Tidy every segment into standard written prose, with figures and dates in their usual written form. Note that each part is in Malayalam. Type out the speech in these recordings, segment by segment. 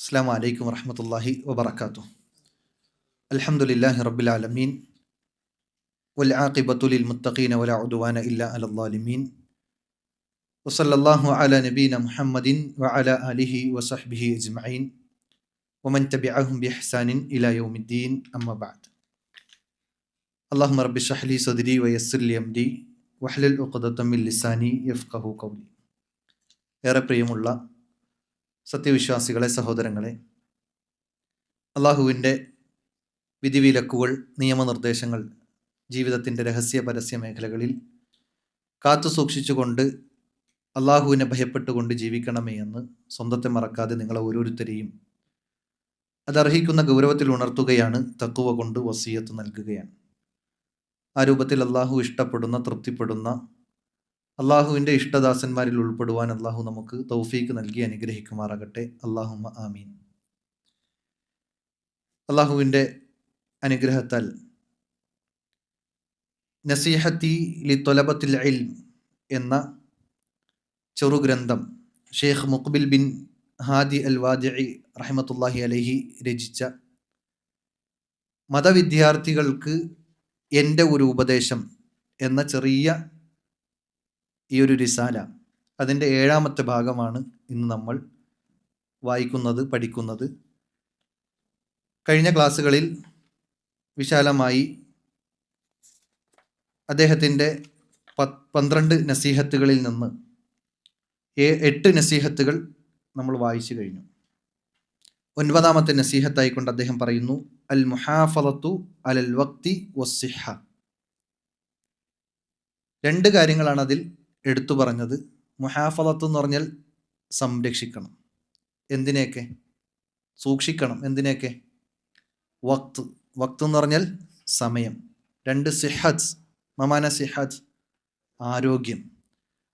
അസ്സലാമു അലൈക്കും വറഹ്മത്തുള്ളാഹി വബറകാതുഹു. അൽഹംദുലില്ലാഹി റബ്ബിൽ ആലമീൻ വൽ ആഖിബത്തു ലിൽ മുത്തഖീന വലാ ഉദ്വാന ഇല്ലാ അലൽ ളാലിമീൻ. വസല്ലല്ലാഹു അലാ നബീന മുഹമ്മദിൻ വഅലാ ആലിഹി വസഹ്ബിഹി അജ്മഈൻ വമൻ തബിഅഹും ബിഇഹ്സാനിൻ ഇലാ യൗമിദ്ദീൻ. അമ്മാ ബഅദ്. അല്ലാഹുമ്മ റബ്ബി ഇശ്റഹ് ലി സദ്രി വയസ്സിർ ലി അംരി വഹ്ലുൽ ഉഖ്ദതം മിൻ ലിസാനി യഫ്ഖഹു ഖൗലി. ഏറെ പ്രിയമുള്ള സത്യവിശ്വാസികളെ, സഹോദരങ്ങളെ, അള്ളാഹുവിൻ്റെ വിധിവിലക്കുകൾ, നിയമനിർദ്ദേശങ്ങൾ ജീവിതത്തിൻ്റെ രഹസ്യ പരസ്യ മേഖലകളിൽ കാത്തു സൂക്ഷിച്ചുകൊണ്ട് അള്ളാഹുവിനെ ഭയപ്പെട്ടുകൊണ്ട് ജീവിക്കണമേ എന്ന് സ്വന്തത്തെ മറക്കാതെ നിങ്ങളെ ഓരോരുത്തരെയും അതർഹിക്കുന്ന ഗൗരവത്തിൽ ഉണർത്തുകയാണ്, തഖ്വ കൊണ്ട് വസിയത്ത് നൽകുകയാണ്. ആ രൂപത്തിൽ അള്ളാഹു ഇഷ്ടപ്പെടുന്ന, തൃപ്തിപ്പെടുന്ന അള്ളാഹുവിൻ്റെ ഇഷ്ടദാസന്മാരിൽ ഉൾപ്പെടുവാൻ അള്ളാഹു നമുക്ക് തൗഫീക്ക് നൽകി അനുഗ്രഹിക്കുമാറാകട്ടെ. അല്ലാഹുമ്മ ആമീൻ. അള്ളാഹുവിൻ്റെ അനുഗ്രഹത്താൽ നസീഹത്തി ലി ത്വലബത്തിൽ ഇൽം എന്ന ചെറുഗ്രന്ഥം ഷെയ്ഖ് മുഖ്ബിൽ ബിൻ ഹാദി അൽ വാദിഇ റഹ്മത്തുള്ളാഹി അലൈഹി രചിച്ച മതവിദ്യാർത്ഥികൾക്ക് എൻ്റെ ഒരു ഉപദേശം എന്ന ചെറിയ ഈ ഒരു റിസാല, അതിൻ്റെ 7ാമത്തെ ഭാഗമാണ് ഇന്ന് നമ്മൾ വായിക്കുന്നത്, പഠിക്കുന്നത്. കഴിഞ്ഞ ക്ലാസ്സുകളിൽ വിശാലമായി അദ്ദേഹത്തിൻ്റെ 12 നസീഹത്തുകളിൽ നിന്ന് 8 നസീഹത്തുകൾ നമ്മൾ വായിച്ചു കഴിഞ്ഞു. 9ാമത്തെ നസീഹത്തായിക്കൊണ്ട് അദ്ദേഹം പറയുന്നു, അൽ മുഹാഫളത്തു അലൽ വഖ്തി വസ്സിഹ. 2 കാര്യങ്ങളാണ് അതിൽ എടുത്തു പറഞ്ഞത്. മുഹാഫളത്ത് എന്ന് പറഞ്ഞാൽ സംരക്ഷിക്കണം. എന്തിനെയൊക്കെ? സൂക്ഷിക്കണം. എന്തിനെയൊക്കെ? വക്ത്. വക്ത് എന്ന് പറഞ്ഞാൽ സമയം. 2 സിഹത്ത്. മമാന സിഹത്ത്, ആരോഗ്യം.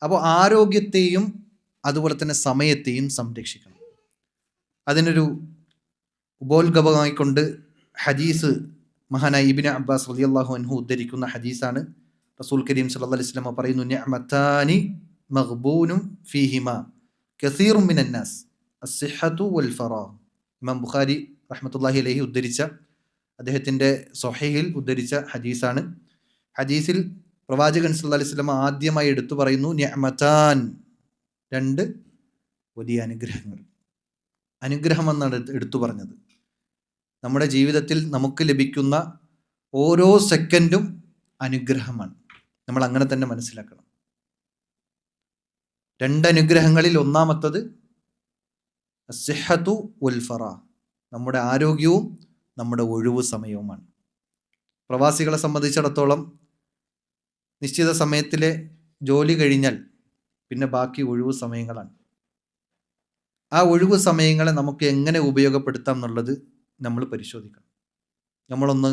അപ്പോൾ ആരോഗ്യത്തെയും അതുപോലെ തന്നെ സമയത്തെയും സംരക്ഷിക്കണം. അതിനൊരു ഉപോത്ഗമമായിക്കൊണ്ട് ഹദീസ് മഹാനായ ഇബ്നു അബ്ബാസ് റളിയല്ലാഹു അൻഹു ഉദ്ധരിക്കുന്ന ഹദീസാണ്. റസൂൽ കരീം സല്ലല്ലാഹു അലൈഹി വസല്ലം പറയുന്നു, നിഅമതാനി മഗ്ബൂനും ഫീഹിമാ കസീറും മിനൻ നാസ് അസ്സിഹ്ഹതു വൽ ഫറാഗ്. ഇമാം ബുഖാരി റഹ്മത്തുള്ളാഹി അലൈഹി ഉദ്ധരിച്ച, അദ്ദേഹത്തിൻ്റെ സ്വഹീഹിൽ ഉദ്ധരിച്ച ഹദീസാണ്. ഹദീസിൽ പ്രവാചകൻ സല്ലല്ലാഹു അലൈഹി വസല്ലം ആദ്യമായി എടുത്തു പറയുന്നു, നിഅമതാൻ, 2 വലിയ അനുഗ്രഹങ്ങൾ. അനുഗ്രഹം എന്നാണ് എടുത്തു പറഞ്ഞത്. നമ്മുടെ ജീവിതത്തിൽ നമുക്ക് ലഭിക്കുന്ന ഓരോ സെക്കൻഡും അനുഗ്രഹമാണ്. നമ്മൾ അങ്ങനെ തന്നെ മനസ്സിലാക്കണം. 2 അനുഗ്രഹങ്ങളിൽ ഒന്നാമത്തത് അസ്സിഹ്ഹതു വൽ ഫറാ, നമ്മുടെ ആരോഗ്യവും നമ്മുടെ ഒഴിവു സമയവുമാണ്. പ്രവാസികളെ സംബന്ധിച്ചിടത്തോളം നിശ്ചിത സമയത്തിലെ ജോലി കഴിഞ്ഞാൽ പിന്നെ ബാക്കി ഒഴിവു സമയങ്ങളാണ്. ആ ഒഴിവു സമയങ്ങളെ നമുക്ക് എങ്ങനെ ഉപയോഗപ്പെടുത്താം എന്നുള്ളത് നമ്മൾ പരിശോധിക്കണം. നമ്മളൊന്ന്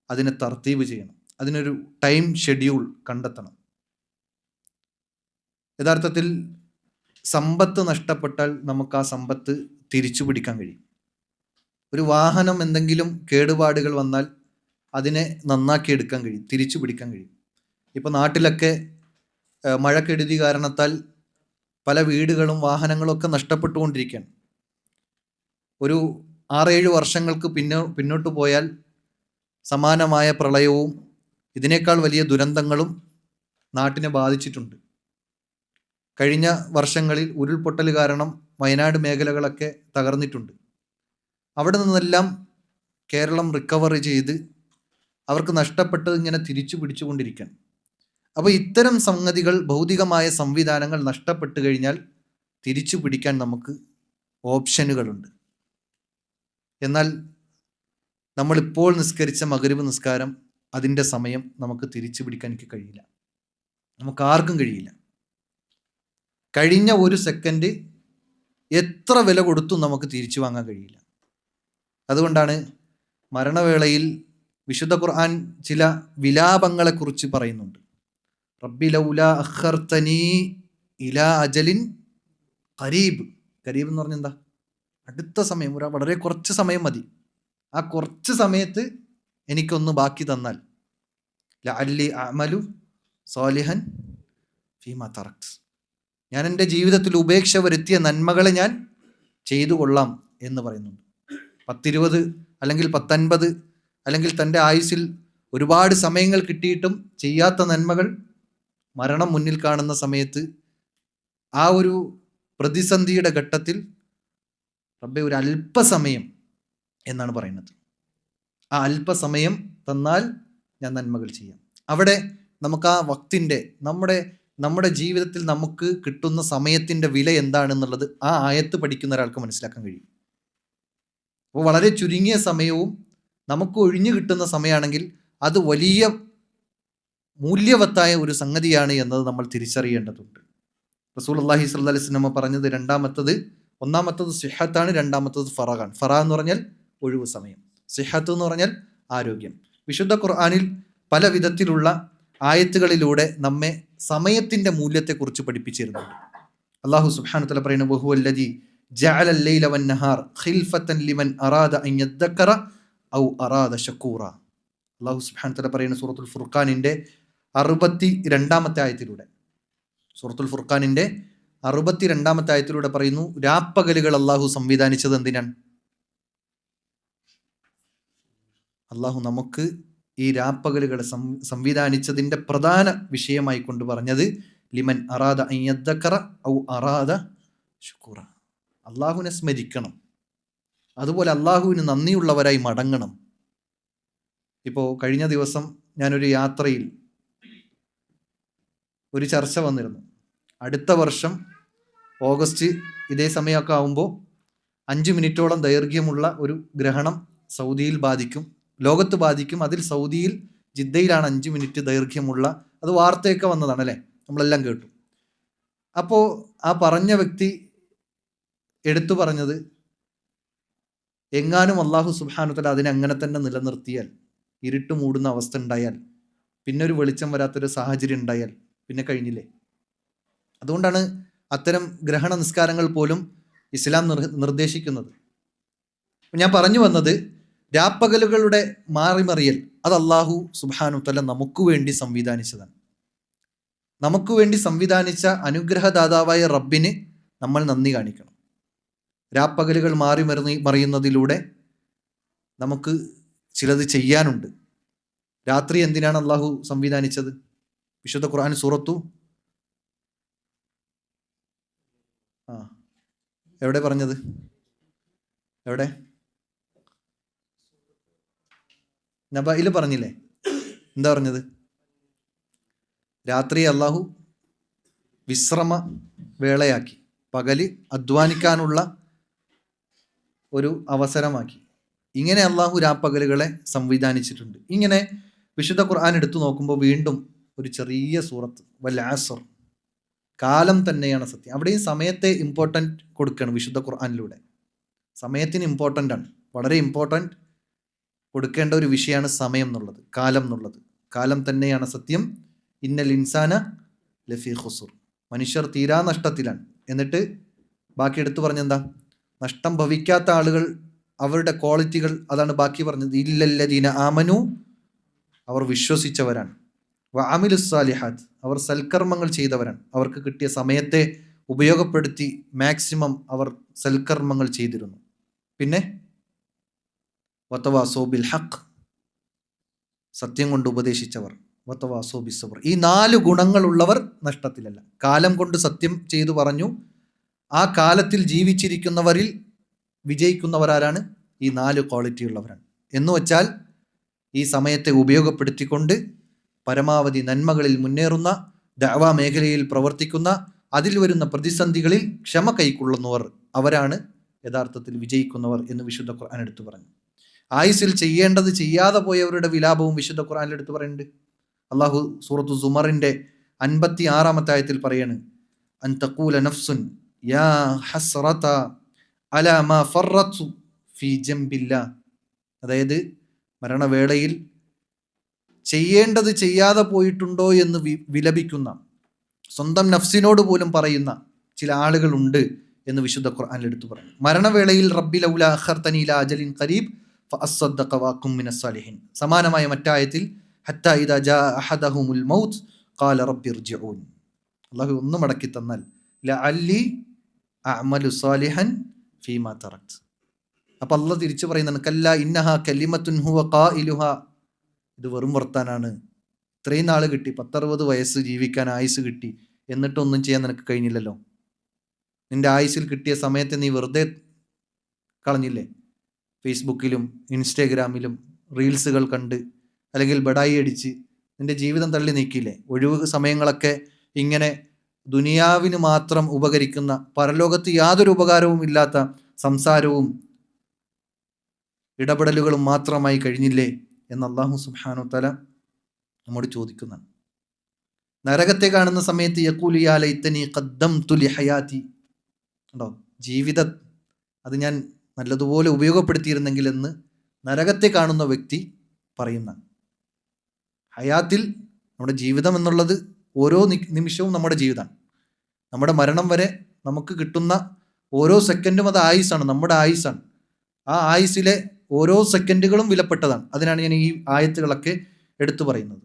അതിനെ തർത്തീബ് ചെയ്യണം. അതിനൊരു ടൈം ഷെഡ്യൂൾ കണ്ടെത്തണം. യഥാർത്ഥത്തിൽ സമ്പത്ത് നഷ്ടപ്പെട്ടാൽ നമുക്ക് ആ സമ്പത്ത് തിരിച്ചു പിടിക്കാൻ കഴിയും. ഒരു വാഹനം എന്തെങ്കിലും കേടുപാടുകൾ വന്നാൽ അതിനെ നന്നാക്കി എടുക്കാൻ കഴിയും, തിരിച്ചു പിടിക്കാൻ കഴിയും. ഇപ്പോൾ നാട്ടിലൊക്കെ മഴക്കെടുതി കാരണത്താൽ പല വീടുകളും വാഹനങ്ങളും ഒക്കെ നഷ്ടപ്പെട്ടുകൊണ്ടിരിക്കുകയാണ്. ഒരു 6-7 വർഷങ്ങൾക്ക് പിന്നോട്ട് പോയാൽ സമാനമായ പ്രളയവും ഇതിനേക്കാൾ വലിയ ദുരന്തങ്ങളും നാട്ടിനെ ബാധിച്ചിട്ടുണ്ട്. കഴിഞ്ഞ വർഷങ്ങളിൽ ഉരുൾപൊട്ടൽ കാരണം വയനാട് മേഖലകളൊക്കെ തകർന്നിട്ടുണ്ട്. അവിടെ നിന്നെല്ലാം കേരളം റിക്കവറി ചെയ്ത് അവർക്ക് നഷ്ടപ്പെട്ടത് ഇങ്ങനെ തിരിച്ചു പിടിച്ചുകൊണ്ടിരിക്കുകയാണ്. അപ്പോൾ ഇത്തരം സംഗതികൾ, ഭൗതികമായ സംവിധാനങ്ങൾ നഷ്ടപ്പെട്ടു കഴിഞ്ഞാൽ തിരിച്ചു പിടിക്കാൻ നമുക്ക് ഓപ്ഷനുകളുണ്ട്. എന്നാൽ നമ്മളിപ്പോൾ നിസ്കരിച്ച മഗ്‌രിബ് നിസ്കാരം, അതിൻ്റെ സമയം നമുക്ക് തിരിച്ചു പിടിക്കാൻ എനിക്ക് കഴിയില്ല. നമുക്ക് ആർക്കും കഴിയില്ല. കഴിഞ്ഞ ഒരു സെക്കൻഡ് എത്ര വില കൊടുത്തും നമുക്ക് തിരിച്ചു വാങ്ങാൻ കഴിയില്ല. അതുകൊണ്ടാണ് മരണവേളയിൽ വിശുദ്ധ ഖുർആൻ ചില വിലാപങ്ങളെക്കുറിച്ച് പറയുന്നുണ്ട്. റബ്ബി ലൗലാ അഖർതനീ ഇലാ അജലിൻ ഖരീബ്. ഖരീബ് എന്ന് പറഞ്ഞാൽ എന്താ? അടുത്ത സമയം, വളരെ കുറച്ച് സമയം മതി. ആ കുറച്ച് സമയത്ത് എനിക്കൊന്ന് ബാക്കി തന്നാൽ ലഅല്ലി അഅമലു സാലിഹൻ ഫീമാ തറക്ത്, ഞാൻ എൻ്റെ ജീവിതത്തിൽ ഉപേക്ഷ വരുത്തിയ നന്മകളെ ഞാൻ ചെയ്തു കൊള്ളാം എന്ന് പറയുന്നുണ്ട്. 10-20 അല്ലെങ്കിൽ 10-50 അല്ലെങ്കിൽ തൻ്റെ ആയുസ്സിൽ ഒരുപാട് സമയങ്ങൾ കിട്ടിയിട്ടും ചെയ്യാത്ത നന്മകൾ മരണം മുന്നിൽ കാണുന്ന സമയത്ത് ആ ഒരു പ്രതിസന്ധിയുടെ ഘട്ടത്തിൽ റബ്ബെ ഒരു അല്പസമയം എന്നാണ് പറയുന്നത്. ആ അല്പസമയം തന്നാൽ ഞാൻ നന്മകൾ ചെയ്യാം. അവിടെ നമുക്ക് ആ വക്തിൻ്റെ നമ്മുടെ ജീവിതത്തിൽ നമുക്ക് കിട്ടുന്ന സമയത്തിൻ്റെ വില എന്താണെന്നുള്ളത് ആ ആയത്ത് പഠിക്കുന്ന ഒരാൾക്ക് മനസ്സിലാക്കാൻ കഴിയും. അപ്പോൾ വളരെ ചുരുങ്ങിയ സമയവും നമുക്ക് ഒഴിഞ്ഞു കിട്ടുന്ന സമയമാണെങ്കിൽ അത് വലിയ മൂല്യവത്തായ ഒരു സംഗതിയാണ് എന്നത് നമ്മൾ തിരിച്ചറിയേണ്ടതുണ്ട്. റസൂലുള്ളാഹി സ്വല്ലല്ലാഹി അലൈഹി വസല്ലം പറഞ്ഞത് ഒന്നാമത്തത് സിഹത്താണ്, രണ്ടാമത്തത് ഫറാഖാണ്. ഫറാ എന്ന് പറഞ്ഞാൽ ഒഴിവ് സമയം, സിഹത്ത് എന്ന് പറഞ്ഞാൽ ആരോഗ്യം. വിശുദ്ധ ഖുർആനിൽ പല വിധത്തിലുള്ള ആയത്തുകളിലൂടെ നമ്മെ സമയത്തിൻ്റെ മൂല്യത്തെക്കുറിച്ച് പഠിപ്പിച്ചിരുന്നുണ്ട്. അല്ലാഹു സുബ്ഹാനഹു വ തആല പറയുന്നു, വഹുവല്ലദീ ജഅലൽ ലൈല വന്നഹാർ ഖിൽഫത്തൻ ലിമൻ അറാദ അൻ യദ്ദക്കറ ഔ അറാദ ശകൂറ. അല്ലാഹു സുബ്ഹാനഹു വ തആല പറയുന്ന സൂറത്തുൽ ഫുർഖാനിൻ്റെ 62-ാമത്തെ ആയത്തിലൂടെ, സൂറത്തുൽ ഫുർഖാനിൻ്റെ 62-ാമത്തെ ആയത്തിലൂടെ പറയുന്നു, രാപ്പകലുകൾ അല്ലാഹു സംവിധാനിച്ചത് എന്തിനാണ്? അല്ലാഹു നമുക്ക് ഈ രാപ്പകലുകളെ സംവിധാനിച്ചതിൻ്റെ പ്രധാന വിഷയമായി കൊണ്ട് പറഞ്ഞത് ലിമൻ അറാദ അൻ യദ്ദക്കറ ഔ അറാദ ശുക്കൂറ. അള്ളാഹുവിനെ സ്മരിക്കണം, അതുപോലെ അള്ളാഹുവിന് നന്ദിയുള്ളവരായി മടങ്ങണം. ഇപ്പോൾ കഴിഞ്ഞ ദിവസം ഞാനൊരു യാത്രയിൽ ഒരു ചർച്ച വന്നിരുന്നു. അടുത്ത വർഷം ഓഗസ്റ്റ് ഇതേ സമയമൊക്കെ ആകുമ്പോൾ 5 മിനിറ്റോളം ദൈർഘ്യമുള്ള ഒരു ഗ്രഹണം സൗദിയിൽ ബാധിക്കും, ലോകത്ത് ബാധിക്കും. അതിൽ സൗദിയിൽ ജിദ്ദയിലാണ് 5 മിനിറ്റ് ദൈർഘ്യമുള്ള, അത് വാർത്തയൊക്കെ വന്നതാണ് അല്ലേ, നമ്മളെല്ലാം കേട്ടു. അപ്പോൾ ആ പറഞ്ഞ വ്യക്തി എടുത്തു പറഞ്ഞത്, എങ്ങാനും അല്ലാഹു സുബ്ഹാനഹു വ തആല അതിനെ അങ്ങനെ തന്നെ നിലനിർത്തിയാൽ, ഇരുട്ട് മൂടുന്ന അവസ്ഥ ഉണ്ടായാൽ, പിന്നെ ഒരു വെളിച്ചം വരാത്തൊരു സാഹചര്യം ഉണ്ടായാൽ പിന്നെ കഴിഞ്ഞില്ലേ. അതുകൊണ്ടാണ് അത്തരം ഗ്രഹണ നിസ്കാരങ്ങൾ പോലും ഇസ്ലാം നിർദ്ദേശിക്കുന്നത്. ഞാൻ പറഞ്ഞു വന്നത്, രാപ്പകലുകളുടെ മാറിമറിയൽ അത് അല്ലാഹു സുബ്ഹാനഹു വ തആല നമുക്ക് വേണ്ടി സംവിധാനിച്ചതാണ്. നമുക്ക് വേണ്ടി സംവിധാനിച്ച അനുഗ്രഹദാതാവായ റബ്ബിന് നമ്മൾ നന്ദി കാണിക്കണം. രാപ്പകലുകൾ മറിയുന്നതിലൂടെ നമുക്ക് ചിലത് ചെയ്യാനുണ്ട്. രാത്രി എന്തിനാണ് അല്ലാഹു സംവിധാനിച്ചത്? വിശുദ്ധ ഖുർആൻ സൂറത്തു എവിടെ പറഞ്ഞത്? എവിടെ? നബയിൽ പറഞ്ഞില്ലേ? എന്താ പറഞ്ഞത്? രാത്രി അല്ലാഹു വിശ്രമ വേളയാക്കി, പകല് അധ്വാനിക്കാനുള്ള ഒരു അവസരമാക്കി. ഇങ്ങനെ അല്ലാഹു രാപ്പകലുകളെ സംവിധാനിച്ചിട്ടുണ്ട്. ഇങ്ങനെ വിശുദ്ധ ഖുർആൻ എടുത്തു നോക്കുമ്പോൾ വീണ്ടും ഒരു ചെറിയ സൂറത്ത് വൽ അസ്ർ, കാലം തന്നെയാണ് സത്യം. അവിടെയും സമയത്തെ ഇമ്പോർട്ടൻറ്റ് കൊടുക്കണം. വിശുദ്ധ ഖുർആനിലൂടെ സമയത്തിന് ഇമ്പോർട്ടൻ്റ് ആണ്, വളരെ ഇമ്പോർട്ടൻറ്റ് കൊടുക്കേണ്ട ഒരു വിഷയമാണ് സമയം എന്നുള്ളത്, കാലം എന്നുള്ളത്. കാലം തന്നെയാണ് സത്യം. ഇന്നൽ ഇൻസാന ലഫീ ഖുസുർ, മനുഷ്യർ തീരാ നഷ്ടത്തിലാണ്. എന്നിട്ട് ബാക്കി എടുത്തു പറഞ്ഞെന്താ? നഷ്ടം ഭവിക്കാത്ത ആളുകൾ, അവരുടെ ക്വാളിറ്റികൾ അതാണ് ബാക്കി പറഞ്ഞത്. ഇല്ലല്ലദീന ആമനു, അവർ വിശ്വസിച്ചവരാണ്. വഅമിലുസ് സാലിഹാത്ത്, അവർ സൽക്കർമ്മങ്ങൾ ചെയ്തവരാണ്. അവർക്ക് കിട്ടിയ സമയത്തെ ഉപയോഗപ്പെടുത്തി മാക്സിമം അവർ സൽക്കർമ്മങ്ങൾ ചെയ്തിരുന്നു. പിന്നെ വതവാസോ ബിൽ ഹഖ്, സത്യം കൊണ്ട് ഉപദേശിച്ചവർ. വതവാസോ ബിസ്സബ്ർ, ഈ 4 ഗുണങ്ങളുള്ളവർ നഷ്ടത്തിലല്ല. കാലം കൊണ്ട് സത്യം ചെയ്തു പറഞ്ഞു, ആ കാലത്തിൽ ജീവിച്ചിരിക്കുന്നവരിൽ വിജയിക്കുന്നവരാരാണ്? ഈ 4 ക്വാളിറ്റി ഉള്ളവരാണ്. എന്ന് വച്ചാൽ ഈ സമയത്തെ ഉപയോഗപ്പെടുത്തിക്കൊണ്ട് പരമാവധി നന്മകളിൽ മുന്നേറുന്ന, ദഅവ മേഖലയിൽ പ്രവർത്തിക്കുന്ന, അതിൽ വരുന്ന പ്രതിസന്ധികളിൽ ക്ഷമ കൈക്കൊള്ളുന്നവർ, അവരാണ് യഥാർത്ഥത്തിൽ വിജയിക്കുന്നവർ എന്ന് വിശുദ്ധ ഖുർആൻ എടുത്തു പറഞ്ഞു. ആയുസിൽ ചെയ്യേണ്ടത് ചെയ്യാതെ പോയവരുടെ വിലാപവും വിശുദ്ധ ഖുർആനിൽ എടുത്തു പറയുന്നുണ്ട്. അല്ലാഹു സൂറത്തു സുമറിന്റെ 56-ാമത്തെ ആയത്തിൽ പറയാണ്, അൻ തഖൂല നഫ്സുൻ യാ ഹസ്റത അലാ മാ ഫറത്തു ഫീ ജംബില്ലാ, അതായത് മരണവേളയിൽ ചെയ്യേണ്ടത് ചെയ്യാതെ പോയിട്ടുണ്ടോ എന്ന് വിലപിക്കുന്ന, സ്വന്തം നഫ്സിനോട് പോലും പറയുന്ന ചില ആളുകളുണ്ട് എന്ന് വിശുദ്ധ ഖുർആനിൽ എടുത്തു പറഞ്ഞു. മരണവേളയിൽ റബ്ബി ലൗലാ അഖർതനി ഇലാ അജലിൻ ഖരീബ് ഫഅസ്സദ്ദഖ വഅകും മിനസ് സാലിഹിൻ. സമാനമായ മറ്റായത്തിൽ ഹത്താ ഇദാ ജാ അഹദഹുമുൽ മൗത്ത് ഖാല റബ്ബി ഇർജിഊൻ, അല്ലാഹു ഒന്ന് മടക്കി തന്നാൽ ലഅല്ലി അഅമലു സാലിഹൻ ഫീമാ തറക്ത്, അപ്പം അള്ളാഹ് തിരിച്ചു പറയുന്നതാണ് കല്ല ഇന്നഹ കലിമത്തുൻ ഹുവ ഖായിലുഹ, ഇത് വെറും വർത്താനാണ്. ഇത്രയും നാൾ കിട്ടി, 10-60 വയസ്സ് ജീവിക്കാൻ ആയുസ് കിട്ടി, എന്നിട്ടൊന്നും ചെയ്യാൻ നിനക്ക് കഴിഞ്ഞില്ലല്ലോ. നിന്റെ ആയുസിൽ കിട്ടിയ സമയത്തെ നീ വെറുതെ കളഞ്ഞില്ലേ? ഫേസ്ബുക്കിലും ഇൻസ്റ്റാഗ്രാമിലും റീൽസുകൾ കണ്ട് അല്ലെങ്കിൽ ബഡായി അടിച്ച് നിന്റെ ജീവിതം തള്ളി നീക്കിയില്ലേ? ഒഴിവ് സമയങ്ങളൊക്കെ ഇങ്ങനെ ദുനിയാവിന് മാത്രം ഉപകരിക്കുന്ന, പരലോകത്ത് യാതൊരു ഉപകാരവും ഇല്ലാത്ത സംസാരവും ഇടപെടലുകളും മാത്രമായി കഴിഞ്ഞില്ലേ എന്ന് അല്ലാഹു സുബ്ഹാനഹു തആല നമ്മോട് ചോദിക്കുന്നതാണ്. നരകത്തെ കാണുന്ന സമയത്ത് യഖൂലു യാ ലൈതനി ഖദ്ദംതു ലിഹയാതി, ഉണ്ടോ, ജീവിതം അത് ഞാൻ നല്ലതുപോലെ ഉപയോഗപ്പെടുത്തിയിരുന്നെങ്കിൽ എന്ന് നരകത്തെ കാണുന്ന വ്യക്തി പറയുന്ന. ഹയാത്തിൽ നമ്മുടെ ജീവിതം എന്നുള്ളത് ഓരോ നിമിഷവും നമ്മുടെ ജീവിതമാണ്. നമ്മുടെ മരണം വരെ നമുക്ക് കിട്ടുന്ന ഓരോ സെക്കൻഡും അത് ആയുസ്സാണ്, നമ്മുടെ ആയുസ്സാണ്. ആ ആയുസ്സിലെ ഓരോ സെക്കൻഡുകളും വിലപ്പെട്ടതാണ്. അതിനാണ് ഞാൻ ഈ ആയത്തുകളൊക്കെ എടുത്തു പറയുന്നത്.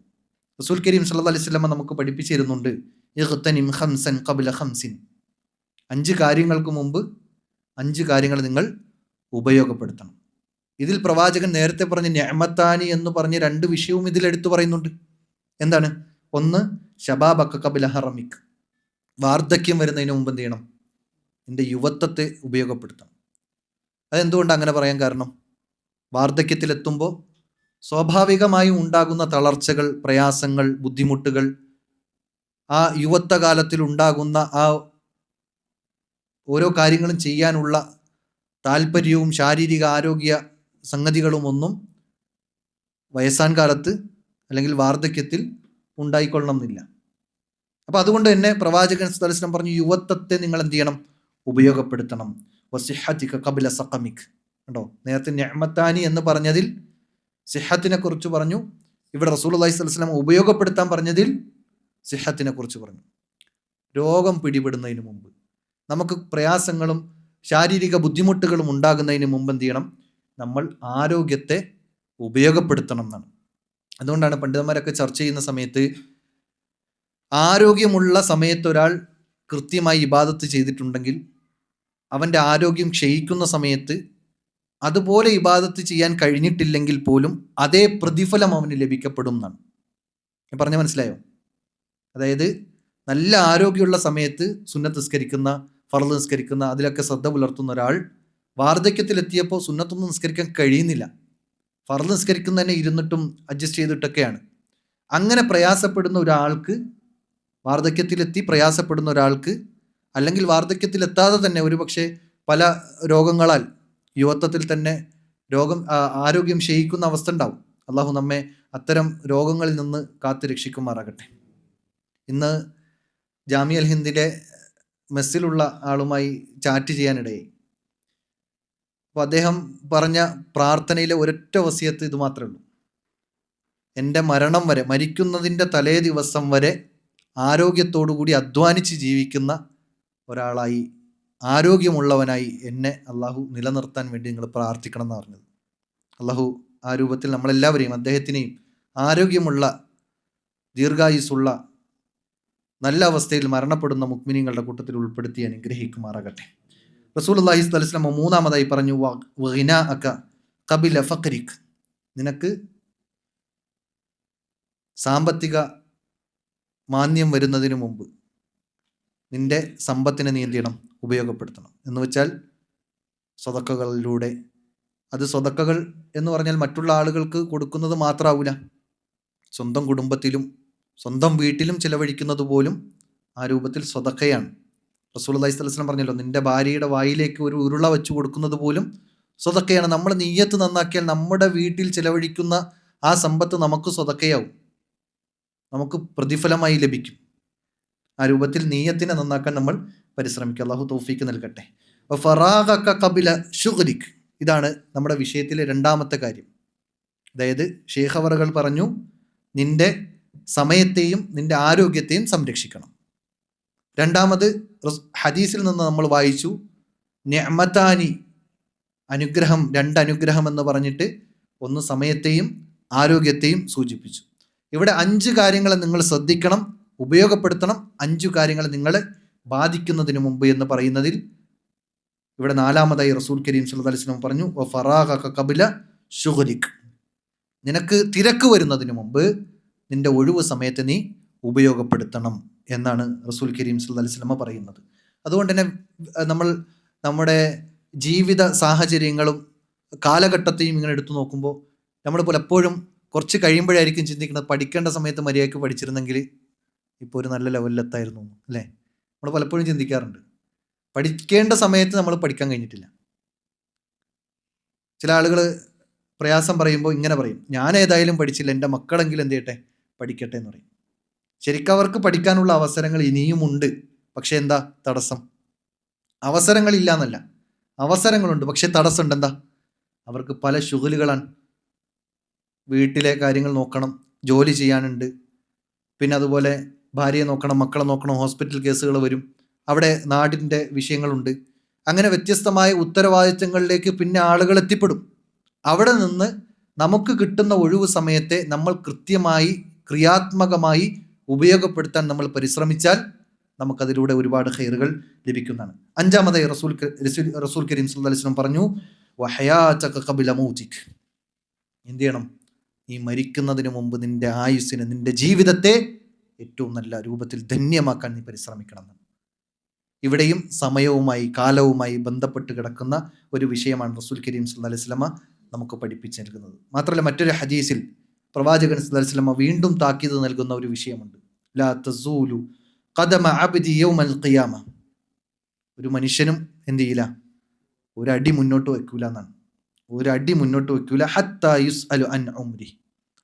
റസൂൽ കരീം സല്ലല്ലാഹു അലൈഹി വസല്ലം നമുക്ക് പഠിപ്പിച്ചു തരുന്നുണ്ട്, ഇഗ്തനിം ഖംസൻ ഖബ്ല ഖംസിൻ, 5 കാര്യങ്ങൾക്ക് മുമ്പ് 5 കാര്യങ്ങൾ നിങ്ങൾ ഉപയോഗപ്പെടുത്തണം. ഇതിൽ പ്രവാചകൻ നേരത്തെ പറഞ്ഞ നിഅമത്താനി എന്ന് പറഞ്ഞ 2 വിഷയവും ഇതിൽ എടുത്തു പറയുന്നുണ്ട്. എന്താണ്? ഒന്ന്, ശബാബക ഖബ്ല ഹറമിക്, വാർദ്ധക്യം വരുന്നതിന് മുമ്പ് എന്ത് ചെയ്യണം? നിന്റെ യുവത്വത്തെ ഉപയോഗപ്പെടുത്തണം. അതെന്തുകൊണ്ടാണ് അങ്ങനെ പറയാൻ കാരണം? വാർദ്ധക്യത്തിലെത്തുമ്പോൾ സ്വാഭാവികമായും ഉണ്ടാകുന്ന തളർച്ചകൾ, പ്രയാസങ്ങൾ, ബുദ്ധിമുട്ടുകൾ, ആ യുവത്വകാലത്തിൽ ഉണ്ടാകുന്ന ആ ഓരോ കാര്യങ്ങളും ചെയ്യാനുള്ള താല്പര്യവും ശാരീരിക ആരോഗ്യ സംഗതികളും ഒന്നും വയസ്സാൻ കാലത്ത് അല്ലെങ്കിൽ വാർദ്ധക്യത്തിൽ ഉണ്ടായിക്കൊള്ളണം എന്നില്ല. അപ്പോൾ അതുകൊണ്ട് തന്നെ പ്രവാചകൻ സല്ലല്ലാഹു അലൈഹി വസല്ലം പറഞ്ഞു, യുവത്വത്തെ നിങ്ങൾ എന്ത് ചെയ്യണം? ഉപയോഗപ്പെടുത്തണം. വസിഹതിക ഖബ്ല സഖമിക്, കണ്ടോ, നേരത്തെ നിഅമത്താനി എന്ന് പറഞ്ഞതിൽ സിഹത്തിനെ കുറിച്ച് പറഞ്ഞു. ഇവിടെ റസൂലുള്ളാഹി സ്വല്ലല്ലാഹു അലൈഹി വസല്ലം ഉപയോഗപ്പെടുത്താൻ പറഞ്ഞതിൽ സിഹത്തിനെ കുറിച്ച് പറഞ്ഞു. രോഗം പിടിപെടുന്നതിന് മുമ്പ്, നമുക്ക് പ്രയാസങ്ങളും ശാരീരിക ബുദ്ധിമുട്ടുകളും ഉണ്ടാകുന്നതിന് മുമ്പ് എന്ത് ചെയ്യണം? നമ്മൾ ആരോഗ്യത്തെ ഉപയോഗപ്പെടുത്തണം എന്നാണ്. അതുകൊണ്ടാണ് പണ്ഡിതന്മാരൊക്കെ ചർച്ച ചെയ്യുന്ന സമയത്ത് ആരോഗ്യമുള്ള സമയത്ത് ഒരാൾ കൃത്യമായി ഇബാദത്ത് ചെയ്തിട്ടുണ്ടെങ്കിൽ അവൻ്റെ ആരോഗ്യം ക്ഷയിക്കുന്ന സമയത്ത് അതുപോലെ ഇബാദത്ത് ചെയ്യാൻ കഴിഞ്ഞിട്ടില്ലെങ്കിൽ പോലും അതേ പ്രതിഫലം അവന് ലഭിക്കപ്പെടും എന്നാണ്. ഞാൻ പറഞ്ഞ മനസ്സിലായോ? അതായത് നല്ല ആരോഗ്യമുള്ള സമയത്ത് സുന്നത്ത് നിസ്കരിക്കുന്ന, ഫർള് നിസ്കരിക്കുന്ന, അതിലൊക്കെ ശ്രദ്ധ പുലർത്തുന്ന ഒരാൾ വാർദ്ധക്യത്തിലെത്തിയപ്പോൾ സുന്നത്തൊന്നും നിസ്കരിക്കാൻ കഴിയുന്നില്ല. ഫർള് നിസ്കരിക്കുന്നതന്നെ ഇരുന്നിട്ടും അഡ്ജസ്റ്റ് ചെയ്തിട്ടൊക്കെയാണ്. അങ്ങനെ പ്രയാസപ്പെടുന്ന ഒരാൾക്ക്, വാർദ്ധക്യത്തിലെത്തി പ്രയാസപ്പെടുന്ന ഒരാൾക്ക്, അല്ലെങ്കിൽ വാർദ്ധക്യത്തിലെത്താതെ തന്നെ ഒരുപക്ഷെ പല രോഗങ്ങളാൽ യുവത്വത്തിൽ തന്നെ ആരോഗ്യം ക്ഷയിക്കുന്ന അവസ്ഥ ഉണ്ടാവും. അള്ളാഹു നമ്മെ അത്തരം രോഗങ്ങളിൽ നിന്ന് കാത്തു രക്ഷിക്കുമാറാകട്ടെ. ഇന്ന് ജാമിഅൽ ഹിന്ദിലെ മെസ്സിലുള്ള ആളുമായി ചാറ്റ് ചെയ്യാനിടയായി. അപ്പോൾ അദ്ദേഹം പറഞ്ഞ പ്രാർത്ഥനയിലെ ഒരൊറ്റ വസിയത്ത് ഇത് മാത്രമേ ഉള്ളൂ: എൻ്റെ മരണം വരെ, മരിക്കുന്നതിൻ്റെ തലേ ദിവസം വരെ ആരോഗ്യത്തോടു കൂടി അധ്വാനിച്ച് ജീവിക്കുന്ന ഒരാളായി, ആരോഗ്യമുള്ളവനായി എന്നെ അള്ളാഹു നിലനിർത്താൻ വേണ്ടി നിങ്ങൾ പ്രാർത്ഥിക്കണം എന്ന് പറഞ്ഞത്. അള്ളാഹു ആ രൂപത്തിൽ നമ്മളെല്ലാവരെയും, അദ്ദേഹത്തിനെയും ആരോഗ്യമുള്ള, ദീർഘായുസ്സുള്ള, നല്ല അവസ്ഥയിൽ മരണപ്പെടുന്ന മുഅ്മിനീങ്ങളുടെ കൂട്ടത്തിൽ ഉൾപ്പെടുത്തി അനുഗ്രഹിക്കുമാറാകട്ടെ. റസൂലുള്ളാഹി സ്വല്ലല്ലാഹു അലൈഹി വസല്ലം മൂന്നാമതായി പറഞ്ഞു, വഗിനാഅക ഖബല ഫഖരിക്, നിനക്ക് സാമ്പത്തിക മാന്യം വരുന്നതിന് മുമ്പ് നിന്റെ സമ്പത്തിനെ നീ എന്ത് ചെയ്യണം? ഉപയോഗപ്പെടുത്തണം. എന്ന് വെച്ചാൽ സ്വതക്കകളിലൂടെ. അത് സ്വതക്കകൾ എന്ന് പറഞ്ഞാൽ മറ്റുള്ള ആളുകൾക്ക് കൊടുക്കുന്നത് മാത്രമാവില്ല, സ്വന്തം കുടുംബത്തിലും സ്വന്തം വീട്ടിലും ചിലവഴിക്കുന്നത് പോലും ആ രൂപത്തിൽ സ്വതക്കയാണ്. റസൂലുള്ളാഹി സ്വല്ലല്ലാഹു അലൈഹി വസല്ലം പറഞ്ഞല്ലോ, നിന്റെ ഭാര്യയുടെ വായിലേക്ക് ഒരു ഉരുള വെച്ച് കൊടുക്കുന്നത് പോലും സ്വതക്കയാണ്. നമ്മൾ നിയ്യത്ത് നന്നാക്കിയാൽ നമ്മുടെ വീട്ടിൽ ചിലവഴിക്കുന്ന ആ സമ്പത്ത് നമുക്ക് സ്വതക്കയാവും, നമുക്ക് പ്രതിഫലമായി ലഭിക്കും. ആ രൂപത്തിൽ നിയ്യത്തിനെ നന്നാക്കാൻ നമ്മൾ പരിശ്രമിക്കുക. അല്ലാഹു തൗഫീക്ക് നൽകട്ടെ. ഫറാഗക ഖബല ശുഗ്ലിക്, ഇതാണ് നമ്മുടെ വിഷയത്തിലെ 2ാമത്തെ കാര്യം. അതായത് ശൈഖ് അവറുകൾ പറഞ്ഞു, നിന്റെ സമയത്തെയും നിന്റെ ആരോഗ്യത്തെയും സംരക്ഷിക്കണം. 2ാമത് ഹദീസിൽ നിന്ന് നമ്മൾ വായിച്ചു, നിഅമത്താനി, അനുഗ്രഹം, 2 അനുഗ്രഹം എന്ന് പറഞ്ഞിട്ട് ഒന്ന് സമയത്തെയും ആരോഗ്യത്തെയും സൂചിപ്പിച്ചു. ഇവിടെ 5 കാര്യങ്ങൾ നിങ്ങൾ ശ്രദ്ധിക്കണം, ഉപയോഗപ്പെടുത്തണം. 5 കാര്യങ്ങൾ നിങ്ങളെ ബാധിക്കുന്നതിന് മുമ്പ് എന്ന് പറയുന്നതിൽ ഇവിടെ നാലാമതായി റസൂൽ കരീം സല്ലല്ലാഹു അലൈഹി വസല്ലം പറഞ്ഞു വഫറാഗക ഖബ്ല ശുഗ്ലിക്, നിനക്ക് തിരക്ക് വരുന്നതിന് മുമ്പ് നിന്റെ ഒഴിവ് സമയത്ത് നീ ഉപയോഗപ്പെടുത്തണം എന്നാണ് റസൂൽ കരീം സല്ലല്ലാഹു അലൈഹി വസല്ലം പറയുന്നത്. അതുകൊണ്ട് തന്നെ നമ്മൾ നമ്മുടെ ജീവിത സാഹചര്യങ്ങളും കാലഘട്ടത്തെയും ഇങ്ങനെ എടുത്തു നോക്കുമ്പോൾ നമ്മൾ പലപ്പോഴും കുറച്ച് കഴിയുമ്പോഴായിരിക്കും ചിന്തിക്കുന്നത് പഠിക്കേണ്ട സമയത്ത് മര്യാദയ്ക്ക് പഠിച്ചിരുന്നെങ്കിൽ ഇപ്പോൾ ഒരു നല്ല ലെവലിലെത്തായിരുന്നു അല്ലേ. നമ്മൾ പലപ്പോഴും ചിന്തിക്കാറുണ്ട്. പഠിക്കേണ്ട സമയത്ത് നമ്മൾ പഠിക്കാൻ കഴിഞ്ഞിട്ടില്ല. ചില ആളുകൾ പ്രയാസം പറയുമ്പോൾ ഇങ്ങനെ പറയും, ഞാൻ ഏതായാലും പഠിച്ചില്ല, എൻ്റെ മക്കളെങ്കിലും എന്ത് ചെയ്യട്ടെ, പഠിക്കട്ടെ എന്ന് പറയും. ശരിക്കും അവർക്ക് പഠിക്കാനുള്ള അവസരങ്ങൾ ഇനിയുമുണ്ട്. പക്ഷെ എന്താ തടസ്സം? അവസരങ്ങളില്ല എന്നല്ല, അവസരങ്ങളുണ്ട്, പക്ഷെ തടസ്സമുണ്ട്. എന്താ? അവർക്ക് പല ശുഗലുകളാണ്. വീട്ടിലെ കാര്യങ്ങൾ നോക്കണം, ജോലി ചെയ്യാനുണ്ട്, പിന്നെ അതുപോലെ ഭാര്യയെ നോക്കണം, മക്കളെ നോക്കണം, ഹോസ്പിറ്റൽ കേസുകൾ വരും, അവിടെ നാടിൻ്റെ വിഷയങ്ങളുണ്ട്. അങ്ങനെ വ്യത്യസ്തമായ ഉത്തരവാദിത്തങ്ങളിലേക്ക് പിന്നെ ആളുകൾ എത്തിപ്പെടും. അവിടെ നിന്ന് നമുക്ക് കിട്ടുന്ന ഒഴിവ് സമയത്തെ നമ്മൾ കൃത്യമായി ക്രിയാത്മകമായി ഉപയോഗപ്പെടുത്താൻ നമ്മൾ പരിശ്രമിച്ചാൽ നമുക്കതിലൂടെ ഒരുപാട് ഖൈറുകൾ ലഭിക്കുന്നതാണ്. അഞ്ചാമതായി റസൂൽ കരീം സല്ലല്ലാഹു അലൈഹി വസല്ലം പറഞ്ഞു വഹയാതക ഖബ്ല മൗതിക്, എന്ത് ചെയ്യണം? നീ മരിക്കുന്നതിന് മുമ്പ് നിന്റെ ആയുസ്സിനെ, നിന്റെ ജീവിതത്തെ ഏറ്റവും നല്ല രൂപത്തിൽ ധന്യമാക്കാൻ നീ പരിശ്രമിക്കണം. ഇവിടെയും സമയവുമായി കാലവുമായി ബന്ധപ്പെട്ട് കിടക്കുന്ന ഒരു വിഷയമാണ് റസൂൽ കരീം സല്ലല്ലാഹു അലൈഹി വസല്ലം നമുക്ക് പഠിപ്പിച്ചു നൽകുന്നത്. മാത്രമല്ല മറ്റൊരു ഹദീസിൽ പ്രവാചകൻ സല്ലല്ലാഹു അലൈഹി വസല്ലം വീണ്ടും താക്കീത് നൽകുന്ന ഒരു വിഷയമുണ്ട്. ലാ തസൂലു ഖദമ അബ്ദി യൗമൽ ഖിയാമ, ഒരു മനുഷ്യനും എന്ത് ചെയ്യില്ല, ഒരടി മുന്നോട്ട് വയ്ക്കൂല എന്നാണ്. ഒരടി മുന്നോട്ട് വയ്ക്കൂല ഹത്താ യുസ്അലു അൻ ഉംരി,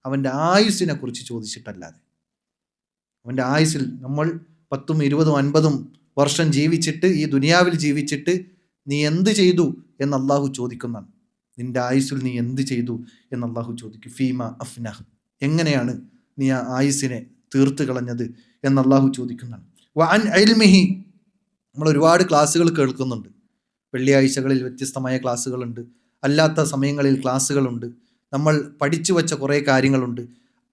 അവൻ്റെ ആയുസ്സിനെ കുറിച്ച് ചോദിച്ചിട്ടല്ലാതെ. അവൻ്റെ ആയുസ്സിൽ നമ്മൾ 10, 20, 50 വർഷം ജീവിച്ചിട്ട്, ഈ ദുനിയാവിൽ ജീവിച്ചിട്ട് നീ എന്ത് ചെയ്തു എന്ന് അള്ളാഹു ചോദിക്കുന്നതാണ്. നിന്റെ ആയുസ്സിൽ നീ എന്ത് ചെയ്തു എന്ന് അള്ളാഹു ചോദിക്കും. ഫീമ അഫ്ന, എങ്ങനെയാണ് നീ ആ ആയുസ്സിനെ തീർത്ത് കളഞ്ഞത് എന്ന് അള്ളാഹു ചോദിക്കുന്നതാണ്. വഅൻ ഇൽമിഹി, നമ്മൾ ഒരുപാട് ക്ലാസ്സുകൾ കേൾക്കുന്നുണ്ട്. വെള്ളിയാഴ്ചകളിൽ വ്യത്യസ്തമായ ക്ലാസ്സുകളുണ്ട്, അല്ലാത്ത സമയങ്ങളിൽ ക്ലാസ്സുകളുണ്ട്, നമ്മൾ പഠിച്ചു വച്ച കുറേ കാര്യങ്ങളുണ്ട്.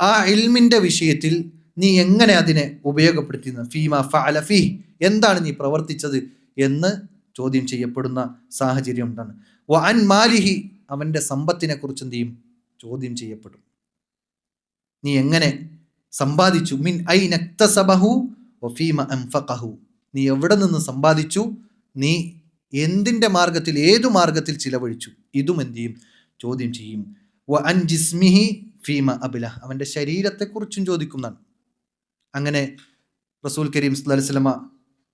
ആ ഇൽമിൻ്റെ വിഷയത്തിൽ നീ എങ്ങനെ അതിനെ ഉപയോഗപ്പെടുത്തുന്നത്? ഫീമ ഫഅല ഫീഹ്, എന്താണ് നീ പ്രവർത്തിച്ചത് എന്ന് ചോദ്യം ചെയ്യപ്പെടുന്ന സാഹചര്യം ഉണ്ടാണ്. വഅൻ മാലിഹി, അവൻ്റെ സമ്പത്തിനെ കുറിച്ച് എന്ത് ചെയ്യും? ചോദ്യം ചെയ്യപ്പെടും. നീ എങ്ങനെ സമ്പാദിച്ചു? മിൻ ഐന ഇക്തസബഹു വഫീമ അൻഫഖഹു, നീ എവിടെ നിന്ന് സമ്പാദിച്ചു, നീ എന്തിൻ്റെ മാർഗത്തിൽ, ഏതു മാർഗത്തിൽ ചിലവഴിച്ചു, ഇതും എന്ത് ചെയ്യും? ചോദ്യം ചെയ്യും. വഅൻ ജിസ്മിഹി ഫീമ അബ്ല, അവൻ്റെ ശരീരത്തെക്കുറിച്ചും ചോദിക്കുന്നതാണ്. അങ്ങനെ റസൂൽ കരീം സല്ലല്ലാഹു അലൈഹി വസല്ലം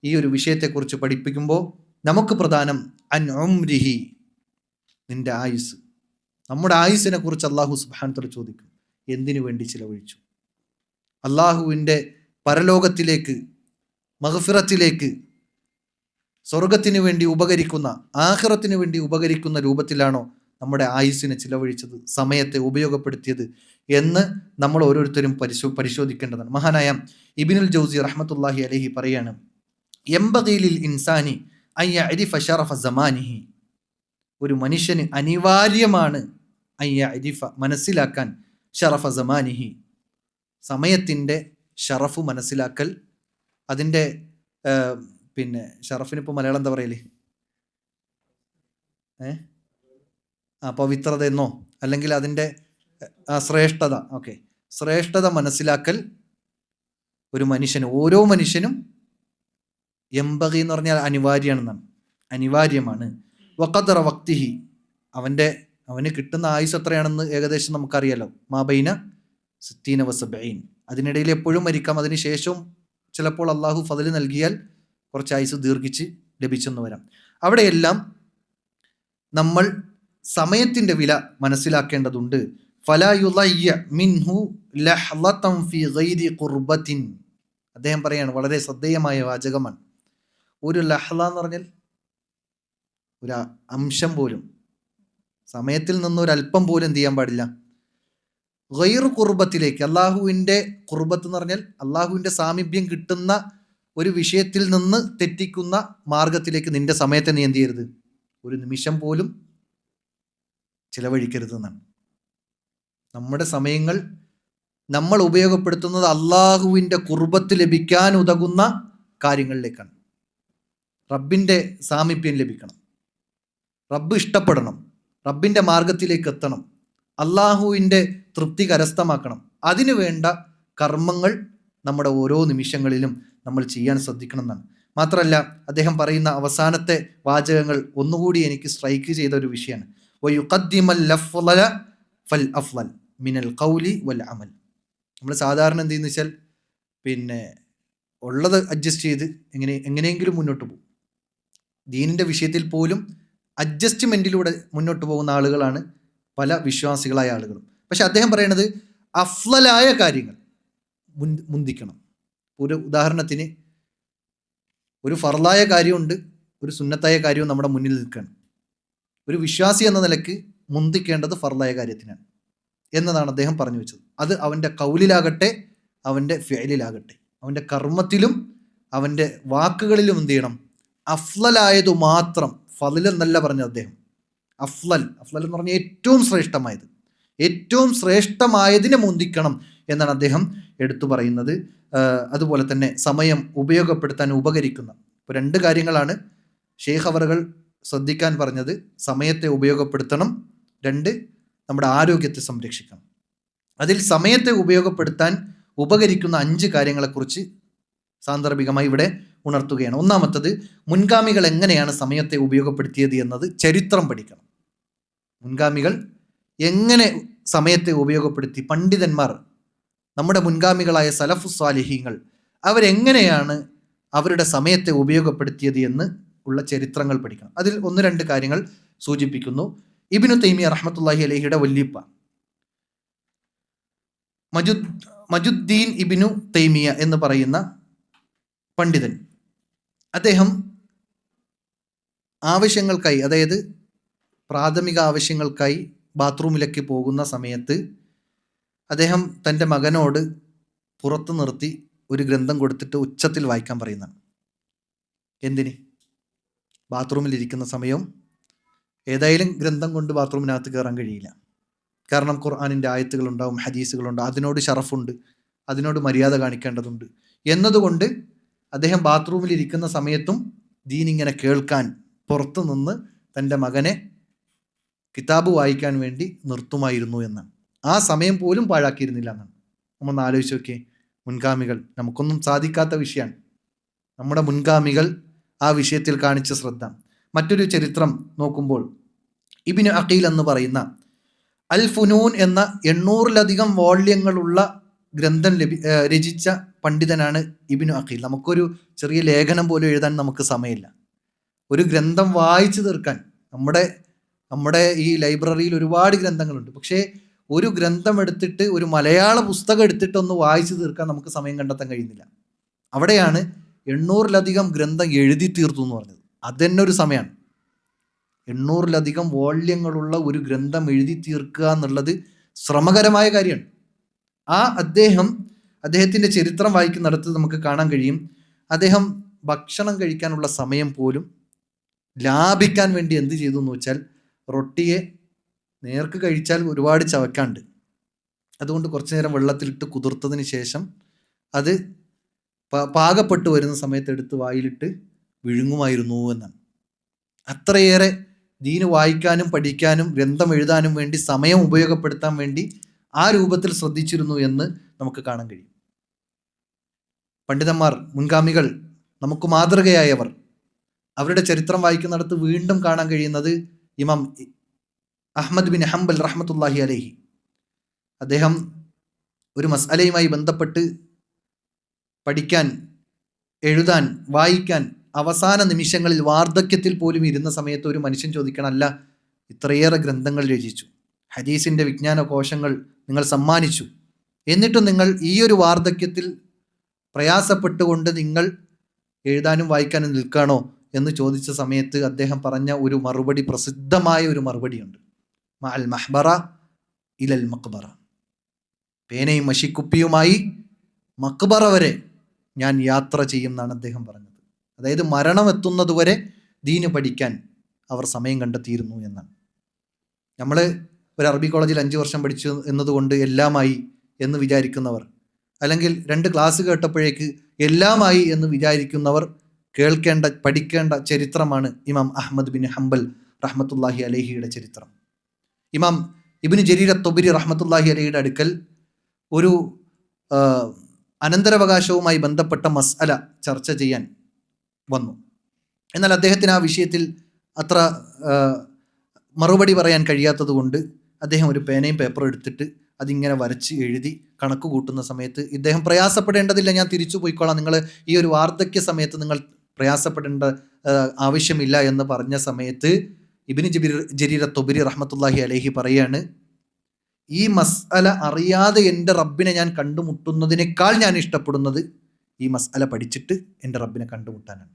ഈ ഒരു വിഷയത്തെക്കുറിച്ച് പഠിപ്പിക്കുമ്പോൾ നമുക്ക് പ്രധാനം അൻ ഉംരിഹി, നിന്റെ ആയുസ്. നമ്മുടെ ആയുസ്സിനെ കുറിച്ച് അള്ളാഹു സുബ്ഹാനഹു വ തആല ചോദിക്കും. എന്തിനു വേണ്ടി ചിലവഴിച്ചു? അള്ളാഹുവിൻ്റെ പരലോകത്തിലേക്ക്, മഗ്ഫിറത്തിലേക്ക്, സ്വർഗത്തിന് വേണ്ടി ഉപകരിക്കുന്ന, ആഖിറത്തിന് വേണ്ടി ഉപകരിക്കുന്ന രൂപത്തിലാണോ നമ്മുടെ ആയുസ്സിനെ ചിലവഴിച്ചത്, സമയത്തെ ഉപയോഗപ്പെടുത്തിയത് എന്ന് നമ്മൾ ഓരോരുത്തരും പരിശോധിക്കേണ്ടതാണ്. മഹാനായ ഇബ്നുൽ ജൗസി റഹ്മത്തുള്ളാഹി അലൈഹി പറയാണ്, യംബഗി ലിൽ ഇൻസാനി അൻ യഅരിഫ ശറഫ സമാനിഹി, ഒരു മനുഷ്യന് അനിവാര്യമാണ് അൻ യഅരിഫ, മനസ്സിലാക്കാൻ, ശറഫ സമാനിഹി, സമയത്തിൻ്റെ ഷറഫ് മനസ്സിലാക്കൽ. അതിൻ്റെ പിന്നെ ഷറഫിന് ഇപ്പോൾ മലയാളം എന്താ പറയല്? പവിത്രത എന്നോ അല്ലെങ്കിൽ അതിൻ്റെ ശ്രേഷ്ഠത. ഓക്കെ, ശ്രേഷ്ഠത മനസ്സിലാക്കൽ ഒരു മനുഷ്യന്, ഓരോ മനുഷ്യനും യംബഗി എന്ന് പറഞ്ഞാൽ അനിവാര്യമാണെന്നാണ്, അനിവാര്യമാണ്. വഖദറ വക്തിഹി, അവന് കിട്ടുന്ന ആയുസ് എത്രയാണെന്ന് ഏകദേശം നമുക്കറിയാലോ. മാബൈന 60 വ 70, അതിനിടയിൽ എപ്പോഴും മരിക്കാം. അതിനുശേഷവും ചിലപ്പോൾ അള്ളാഹു ഫضല് നൽകിയാൽ കുറച്ച് ആയുസ് ദീർഘിച്ച് ലഭിച്ചെന്ന് വരാം. അവിടെയെല്ലാം നമ്മൾ സമയത്തിൻ്റെ വില മനസ്സിലാക്കേണ്ടതുണ്ട്. ഫലാ യുളയ്യ മിൻഹു ലഹ്ളതൻ ഫീ ഗൈരി ഖുർബത്തിൻ, അദ്ദേഹം പറയാണ്, വളരെ ശ്രദ്ധേയമായ വാചകമാണ്. ഒരു ലഹ്ള എന്ന് പറഞ്ഞാൽ ഒരു അംശം പോലും, സമയത്തിൽ നിന്നൊരല്പം പോലും എന്ത് ചെയ്യാൻ പാടില്ല, ഗൈറു ഖുർബത്തിലേക്ക്, അള്ളാഹുവിൻ്റെ ഖുർബത്ത് എന്ന് പറഞ്ഞാൽ അള്ളാഹുവിൻ്റെ സാമീപ്യം കിട്ടുന്ന ഒരു വിഷയത്തിൽ നിന്ന് തെറ്റിക്കുന്ന മാർഗത്തിലേക്ക് നിന്റെ സമയത്തെ നീ എന്ത് ചെയ്യരുത്, ഒരു നിമിഷം പോലും ചിലവഴിക്കരുത് എന്നാണ്. നമ്മുടെ സമയങ്ങൾ നമ്മൾ ഉപയോഗപ്പെടുത്തുന്നത് അള്ളാഹുവിൻ്റെ ഖുർബത്ത് ലഭിക്കാൻ ഉതകുന്ന കാര്യങ്ങളിലേക്കാണ്. റബ്ബിൻ്റെ സാമീപ്യം ലഭിക്കണം, റബ്ബ് ഇഷ്ടപ്പെടണം, റബ്ബിൻ്റെ മാർഗത്തിലേക്ക് എത്തണം, അള്ളാഹുവിൻ്റെ തൃപ്തി കരസ്ഥമാക്കണം. അതിനു വേണ്ട കർമ്മങ്ങൾ നമ്മുടെ ഓരോ നിമിഷങ്ങളിലും നമ്മൾ ചെയ്യാൻ ശ്രദ്ധിക്കണം എന്നാണ്. മാത്രമല്ല, അദ്ദേഹം പറയുന്ന അവസാനത്തെ വാചകങ്ങൾ ഒന്നുകൂടി എനിക്ക് സ്ട്രൈക്ക് ചെയ്ത ഒരു വിഷയമാണ്. വയുഖദ്ദിമൽ അഫ്ളല ഫൽ അഫ്ളൽ മിനൽ ഖൗലി വൽ അമൽ. നമ്മൾ സാധാരണ എന്ത് ചെയ്യുന്ന വെച്ചാൽ ഉള്ളത് അഡ്ജസ്റ്റ് ചെയ്ത് എങ്ങനെയെങ്കിലും മുന്നോട്ട് പോകും. ദീനിൻ്റെ വിഷയത്തിൽ പോലും അഡ്ജസ്റ്റ്മെൻറ്റിലൂടെ മുന്നോട്ട് പോകുന്ന ആളുകളാണ് പല വിശ്വാസികളായ ആളുകളും. പക്ഷെ അദ്ദേഹം പറയുന്നത് അഫ്ളലായ കാര്യങ്ങൾ മുന്തിക്കണം. ഒരു ഉദാഹരണത്തിന്, ഒരു ഫർളായ കാര്യമുണ്ട്, ഒരു സുന്നത്തായ കാര്യവും നമ്മുടെ മുന്നിൽ നിൽക്കുകയാണ്. ഒരു വിശ്വാസി എന്ന നിലയ്ക്ക് മുന്തിക്കേണ്ടത് ഫർളായ കാര്യത്തിനാണ് എന്നതാണ് അദ്ദേഹം പറഞ്ഞു വെച്ചത്. അത് അവൻ്റെ കൗലിലാകട്ടെ, അവൻ്റെ ഫിഅലിലാകട്ടെ, അവൻ്റെ കർമ്മത്തിലും അവൻ്റെ വാക്കുകളിലും എന്ത് ചെയ്യണം? അഫ്ളലായതു മാത്രം. ഫളിൽ എന്നല്ല പറഞ്ഞത് അദ്ദേഹം. അഫ്ളൽ എന്ന് പറഞ്ഞാൽ ഏറ്റവും ശ്രേഷ്ഠമായത്, ഏറ്റവും ശ്രേഷ്ഠമായതിനെ മുന്തിക്കണം എന്നാണ് അദ്ദേഹം എടുത്തു പറയുന്നത്. അതുപോലെ തന്നെ സമയം ഉപയോഗപ്പെടുത്താൻ ഉപകരിക്കുന്ന ഇപ്പോൾ 2 കാര്യങ്ങളാണ് ഷെയ്ഖ് അവറുകൾ ശ്രദ്ധിക്കാൻ പറഞ്ഞത്. സമയത്തെ ഉപയോഗപ്പെടുത്തണം, 2 നമ്മുടെ ആരോഗ്യത്തെ സംരക്ഷിക്കണം. അതിൽ സമയത്തെ ഉപയോഗപ്പെടുത്താൻ ഉപകരിക്കുന്ന 5 കാര്യങ്ങളെക്കുറിച്ച് സാന്ദർഭികമായി ഇവിടെ ഉണർത്തുകയാണ്. ഒന്നാമത്തത്, മുൻഗാമികൾ എങ്ങനെയാണ് സമയത്തെ ഉപയോഗപ്പെടുത്തിയത് എന്നത് ചരിത്രം പഠിക്കണം. മുൻഗാമികൾ എങ്ങനെ സമയത്തെ ഉപയോഗപ്പെടുത്തി, പണ്ഡിതന്മാർ, നമ്മുടെ മുൻഗാമികളായ സലഫു സ്വാലിഹീങ്ങൾ അവരെങ്ങനെയാണ് അവരുടെ സമയത്തെ ഉപയോഗപ്പെടുത്തിയത് എന്ന് ഉള്ള ചരിത്രങ്ങൾ പഠിക്കണം. അതിൽ 1-2 കാര്യങ്ങൾ സൂചിപ്പിക്കുന്നു. ഇബ്നു തൈമിയ റഹ്മത്തുള്ളാഹി അലൈഹിയുടെ വല്യപ്പ മജുദ്ദീൻ ഇബ്നു തൈമിയ എന്ന് പറയുന്ന പണ്ഡിതൻ, അദ്ദേഹം ആവശ്യങ്ങൾക്കായി, അതായത് പ്രാഥമിക ആവശ്യങ്ങൾക്കായി ബാത്റൂമിലേക്ക് പോകുന്ന സമയത്ത് അദ്ദേഹം തൻ്റെ മകനോട് പുറത്തു നിർത്തി ഒരു ഗ്രന്ഥം കൊടുത്തിട്ട് ഉച്ചത്തിൽ വായിക്കാൻ പറയുന്നതാണ്. എന്തിന്? ബാത്റൂമിലിരിക്കുന്ന സമയം ഏതായാലും ഗ്രന്ഥം കൊണ്ട് ബാത്റൂമിനകത്ത് കയറാൻ കഴിയില്ല. കാരണം ഖുർആനിൻ്റെ ആയത്തുകളുണ്ടാവും, ഹദീസുകളുണ്ട്, അതിനോട് ഷറഫുണ്ട്, അതിനോട് മര്യാദ കാണിക്കേണ്ടതുണ്ട് എന്നതുകൊണ്ട് അദ്ദേഹം ബാത്റൂമിലിരിക്കുന്ന സമയത്തും ദീൻ ഇങ്ങനെ കേൾക്കാൻ പുറത്തു നിന്ന് തൻ്റെ മകനെ കിതാബ് വായിക്കാൻ വേണ്ടി നിർത്തുമായിരുന്നു എന്നാണ്. ആ സമയം പോലും പാഴാക്കിയിരുന്നില്ല എന്നാണ്. നമ്മളൊന്ന് ആലോചിച്ച് നോക്കിയേ. മുൻഗാമികൾ, നമുക്കൊന്നും സാധിക്കാത്ത വിഷയമാണ്. നമ്മുടെ മുൻഗാമികൾ ആ വിഷയത്തിൽ കാണിച്ച ശ്രദ്ധ. മറ്റൊരു ചരിത്രം നോക്കുമ്പോൾ ഇബ്നു അഖീൽ എന്ന് പറയുന്ന അൽ ഫുനൂൻ എന്ന 800-ലധികം വോള്യങ്ങളുള്ള ഗ്രന്ഥം രചിച്ച പണ്ഡിതനാണ് ഇബ്നു അഖീൽ. നമുക്കൊരു ചെറിയ ലേഖനം പോലും എഴുതാൻ നമുക്ക് സമയമില്ല. ഒരു ഗ്രന്ഥം വായിച്ചു തീർക്കാൻ നമ്മുടെ ഈ ലൈബ്രറിയിൽ ഒരുപാട് ഗ്രന്ഥങ്ങളുണ്ട്. പക്ഷേ ഒരു ഗ്രന്ഥം എടുത്തിട്ട്, ഒരു മലയാള പുസ്തകം എടുത്തിട്ടൊന്ന് വായിച്ചു തീർക്കാൻ നമുക്ക് സമയം കണ്ടെത്താൻ കഴിയുന്നില്ല. അവിടെയാണ് 800-ലധികം ഗ്രന്ഥം എഴുതി തീർത്തു എന്ന് പറഞ്ഞത്. അതെന്നെ ഒരു സമയമാണ്. 800-ലധികം വോള്യങ്ങളുള്ള ഒരു ഗ്രന്ഥം എഴുതി തീർക്കുക എന്നുള്ളത് ശ്രമകരമായ കാര്യമാണ്. അദ്ദേഹത്തിൻ്റെ ചരിത്രം വായിക്കുന്നിടത്ത് നമുക്ക് കാണാൻ കഴിയും, അദ്ദേഹം ഭക്ഷണം കഴിക്കാനുള്ള സമയം പോലും ലാഭിക്കാൻ വേണ്ടി എന്ത് ചെയ്തു എന്ന് വെച്ചാൽ, റൊട്ടിയെ നേർക്ക് കഴിച്ചാൽ ഒരുപാട് ചവക്കാണ്ട്, അതുകൊണ്ട് കുറച്ചു നേരം വെള്ളത്തിലിട്ട് കുതിർത്തതിന് ശേഷം അത് പാകപ്പെട്ടു വരുന്ന സമയത്ത് എടുത്ത് വായിലിട്ട് വിഴുങ്ങുമായിരുന്നു എന്നാണ്. അത്രയേറെ ദീന് വായിക്കാനും പഠിക്കാനും ഗ്രന്ഥം എഴുതാനും വേണ്ടി സമയം ഉപയോഗപ്പെടുത്താൻ വേണ്ടി ആ രൂപത്തിൽ ശ്രദ്ധിച്ചിരുന്നു എന്ന് നമുക്ക് കാണാൻ കഴിയും. പണ്ഡിതന്മാർ, മുൻഗാമികൾ, നമുക്ക് മാതൃകയായവർ, അവരുടെ ചരിത്രം വായിക്കുന്നിടത്ത് വീണ്ടും കാണാൻ കഴിയുന്നത് ഇമാം അഹ്മദ് ബിൻ ഹംബൽ റഹ്മത്തുള്ളാഹി അലൈഹി. അദ്ദേഹം ഒരു മസ്അലയുമായി ബന്ധപ്പെട്ട് പഠിക്കാൻ, എഴുതാൻ, വായിക്കാൻ അവസാന നിമിഷങ്ങളിൽ വാർദ്ധക്യത്തിൽ പോലും ഇരുന്ന സമയത്ത് ഒരു മനുഷ്യൻ ചോദിക്കണം, അല്ല, ഇത്രയേറെ ഗ്രന്ഥങ്ങൾ രചിച്ചു, ഹദീസിൻ്റെ വിജ്ഞാന കോശങ്ങൾ നിങ്ങൾ സമ്മാനിച്ചു, എന്നിട്ടും നിങ്ങൾ ഈ ഒരു വാർദ്ധക്യത്തിൽ പ്രയാസപ്പെട്ടുകൊണ്ട് നിങ്ങൾ എഴുതാനും വായിക്കാനും നിൽക്കുകയാണോ എന്ന് ചോദിച്ച സമയത്ത് അദ്ദേഹം പറഞ്ഞ ഒരു മറുപടി, പ്രസിദ്ധമായ ഒരു മറുപടിയുണ്ട്. മഅൽ മഹ്ബറ ഇലൽ മഖ്ബറ. പേനയും മഷിക്കുപ്പിയുമായി മഖ്ബറ വരെ ഞാൻ യാത്ര ചെയ്യും എന്നാണ് അദ്ദേഹം പറഞ്ഞത്. അതായത് മരണം എത്തുന്നതുവരെ ദീന് പഠിക്കാൻ അവർ സമയം കണ്ടെത്തിയിരുന്നു എന്നാണ്. നമ്മൾ ഒരു അറബി കോളേജിൽ 5 വർഷം പഠിച്ചു എന്നതുകൊണ്ട് എല്ലാമായി എന്ന് വിചാരിക്കുന്നവർ, അല്ലെങ്കിൽ 2 ക്ലാസ് കേട്ടപ്പോഴേക്ക് എല്ലാമായി എന്ന് വിചാരിക്കുന്നവർ കേൾക്കേണ്ട, പഠിക്കേണ്ട ചരിത്രമാണ് ഇമാം അഹ്മദ് ബിൻ ഹംബൽ റഹ്മത്തുള്ളാഹി അലൈഹിയുടെ ചരിത്രം. ഇമാം ഇബ്നു ജരീർ അത്തൊബരി റഹ്മത്തുള്ളാഹി അലൈഹിയുടെ അടുക്കൽ ഒരു അനന്തരാവകാശവുമായി ബന്ധപ്പെട്ട മസ്അല ചർച്ച ചെയ്യാൻ വന്നു. എന്നാൽ അദ്ദേഹത്തിന് ആ വിഷയത്തിൽ അത്ര മറുപടി പറയാൻ കഴിയാത്തത് കൊണ്ട് അദ്ദേഹം ഒരു പേനയും പേപ്പറും എടുത്തിട്ട് അതിങ്ങനെ വരച്ച് എഴുതി കണക്ക് കൂട്ടുന്ന സമയത്ത് ഇദ്ദേഹം പ്രയാസപ്പെടേണ്ടതില്ല, ഞാൻ തിരിച്ചു പോയിക്കോളാം, നിങ്ങൾ ഈ ഒരു വാർദ്ധക്യ സമയത്ത് നിങ്ങൾ പ്രയാസപ്പെടേണ്ട ആവശ്യമില്ല എന്ന് പറഞ്ഞ സമയത്ത് ഇബ്നു ജരീർ അത്തൊബരി റഹ്മത്തുള്ളാഹി അലൈഹി പറയാണ്, ഈ മസ്അല അറിയാതെ എൻ്റെ റബ്ബിനെ ഞാൻ കണ്ടുമുട്ടുന്നതിനേക്കാൾ ഞാൻ ഇഷ്ടപ്പെടുന്നത് ഈ മസ്അല പഠിച്ചിട്ട് എൻ്റെ റബ്ബിനെ കണ്ടുമുട്ടാനാണ്.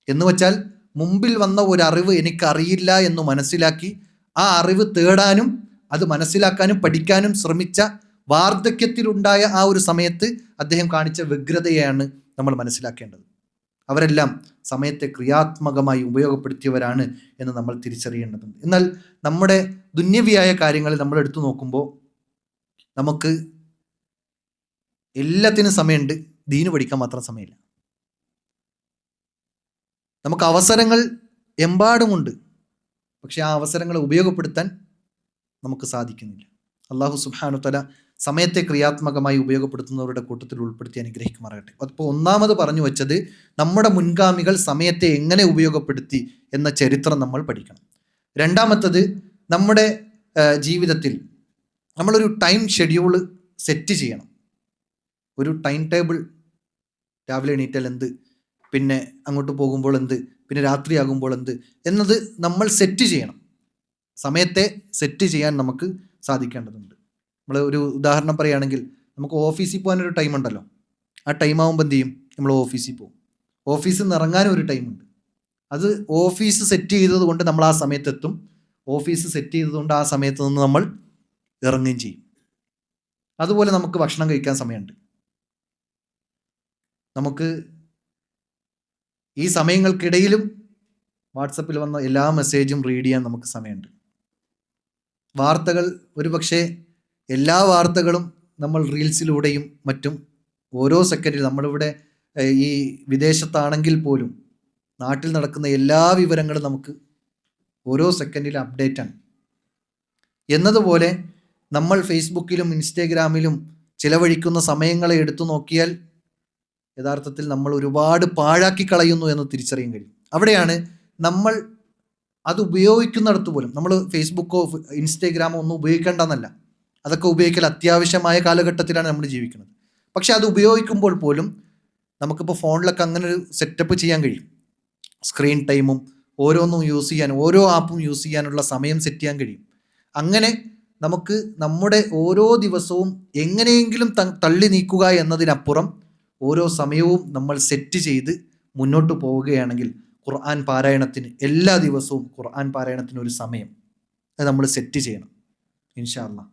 എന്ന് വെച്ചാൽ മുമ്പിൽ വന്ന ഒരു അറിവ് എനിക്കറിയില്ല എന്ന് മനസ്സിലാക്കി ആ അറിവ് തേടാനും അത് മനസ്സിലാക്കാനും പഠിക്കാനും ശ്രമിച്ച വാർദ്ധക്യത്തിലുണ്ടായ ആ ഒരു സമയത്ത് അദ്ദേഹം കാണിച്ച വ്യഗ്രതയാണ് നമ്മൾ മനസ്സിലാക്കേണ്ടത്. അവരെല്ലാം സമയത്തെ ക്രിയാത്മകമായി ഉപയോഗപ്പെടുത്തിയവരാണ് എന്ന് നമ്മൾ തിരിച്ചറിയേണ്ടതുണ്ട്. എന്നാൽ നമ്മുടെ ദുന്യവിയായ കാര്യങ്ങളിൽ നമ്മൾ എടുത്തു നോക്കുമ്പോൾ നമുക്ക് എല്ലാത്തിനും സമയമുണ്ട്, ദീന് പഠിക്കാൻ മാത്രം സമയമില്ല. നമുക്ക് അവസരങ്ങൾ എമ്പാടുമുണ്ട്, പക്ഷെ ആ അവസരങ്ങളെ ഉപയോഗപ്പെടുത്താൻ നമുക്ക് സാധിക്കുന്നില്ല. അള്ളാഹു സുബ്ഹാനഹു തആല സമയത്തെ ക്രിയാത്മകമായി ഉപയോഗപ്പെടുത്തുന്നവരുടെ കൂട്ടത്തിൽ ഉൾപ്പെടുത്തി അനുഗ്രഹിക്കുമാറാകട്ടെ. അപ്പോൾ ഒന്നാമത് പറഞ്ഞു വെച്ചത് നമ്മുടെ മുൻഗാമികൾ സമയത്തെ എങ്ങനെ ഉപയോഗപ്പെടുത്തി എന്ന ചരിത്രം നമ്മൾ പഠിക്കണം. രണ്ടാമത്തത് നമ്മുടെ ജീവിതത്തിൽ നമ്മളൊരു ടൈം ഷെഡ്യൂള് സെറ്റ് ചെയ്യണം. ഒരു ടൈം ടേബിൾ, രാവിലെ എണീറ്റാൽ എന്ത്, പിന്നെ അങ്ങോട്ട് പോകുമ്പോൾ എന്ത്, പിന്നെ രാത്രിയാകുമ്പോൾ എന്ത് എന്നത് നമ്മൾ സെറ്റ് ചെയ്യണം. സമയത്തെ സെറ്റ് ചെയ്യാൻ നമുക്ക് സാധിക്കേണ്ടതുണ്ട്. നമ്മൾ ഒരു ഉദാഹരണം പറയുകയാണെങ്കിൽ, നമുക്ക് ഓഫീസിൽ പോകാനൊരു ടൈം ഉണ്ടല്ലോ, ആ ടൈം ആകുമ്പോൾ എന്ത് ചെയ്യും, നമ്മൾ ഓഫീസിൽ പോകും. ഓഫീസിൽ നിന്ന് ഇറങ്ങാനും ഒരു ടൈമുണ്ട്, അത് ഓഫീസ് സെറ്റ് ചെയ്തത് കൊണ്ട് നമ്മൾ ആ സമയത്തെത്തും, ഓഫീസ് സെറ്റ് ചെയ്തതുകൊണ്ട് ആ സമയത്ത് നിന്ന് നമ്മൾ ഇറങ്ങുകയും ചെയ്യും. അതുപോലെ നമുക്ക് ഭക്ഷണം കഴിക്കാൻ സമയമുണ്ട്. നമുക്ക് ഈ സമയങ്ങൾക്കിടയിലും വാട്സപ്പിൽ വന്ന എല്ലാ മെസ്സേജും റീഡ് ചെയ്യാൻ നമുക്ക് സമയമുണ്ട്. വാർത്തകൾ, ഒരുപക്ഷെ എല്ലാ വാർത്തകളും നമ്മൾ റീൽസിലൂടെയും മറ്റും ഓരോ സെക്കൻഡിൽ, നമ്മളിവിടെ ഈ വിദേശത്താണെങ്കിൽ പോലും നാട്ടിൽ നടക്കുന്ന എല്ലാ വിവരങ്ങളും നമുക്ക് ഓരോ സെക്കൻഡിലും അപ്ഡേറ്റാണ്. എന്നതുപോലെ നമ്മൾ ഫേസ്ബുക്കിലും ഇൻസ്റ്റാഗ്രാമിലും ചിലവഴിക്കുന്ന സമയങ്ങളെ എടുത്തു നോക്കിയാൽ യഥാർത്ഥത്തിൽ നമ്മൾ ഒരുപാട് പാഴാക്കി കളയുന്നു എന്ന് തിരിച്ചറിയാൻ കഴിയും. അവിടെയാണ് നമ്മൾ അത് ഉപയോഗിക്കുന്നിടത്ത് പോലും, നമ്മൾ ഫേസ്ബുക്കോ ഇൻസ്റ്റാഗ്രാമോ ഒന്നും ഉപയോഗിക്കേണ്ടെന്നല്ല, അതൊക്കെ ഉപയോഗിക്കൽ അത്യാവശ്യമായ കാലഘട്ടത്തിലാണ് നമ്മൾ ജീവിക്കുന്നത്. പക്ഷെ അത് ഉപയോഗിക്കുമ്പോൾ പോലും നമുക്കിപ്പോൾ ഫോണിലൊക്കെ അങ്ങനെ ഒരു സെറ്റപ്പ് ചെയ്യാൻ കഴിയും. സ്ക്രീൻ ടൈമും ഓരോന്നും യൂസ് ചെയ്യാൻ, ഓരോ ആപ്പും യൂസ് ചെയ്യാനുള്ള സമയം സെറ്റ് ചെയ്യാൻ കഴിയും. അങ്ങനെ നമുക്ക് നമ്മുടെ ഓരോ ദിവസവും എങ്ങനെയെങ്കിലും തള്ളി നീക്കുക എന്നതിനപ്പുറം ഓരോ സമയവും നമ്മൾ സെറ്റ് ചെയ്ത് മുന്നോട്ട് പോവുകയാണെങ്കിൽ ഖുർആൻ പാരായണത്തിന് എല്ലാ ദിവസവും ഖുർആൻ പാരായണത്തിന് ഒരു സമയം അത് നമ്മൾ സെറ്റ് ചെയ്യണം ഇൻഷാ അല്ലാഹ്.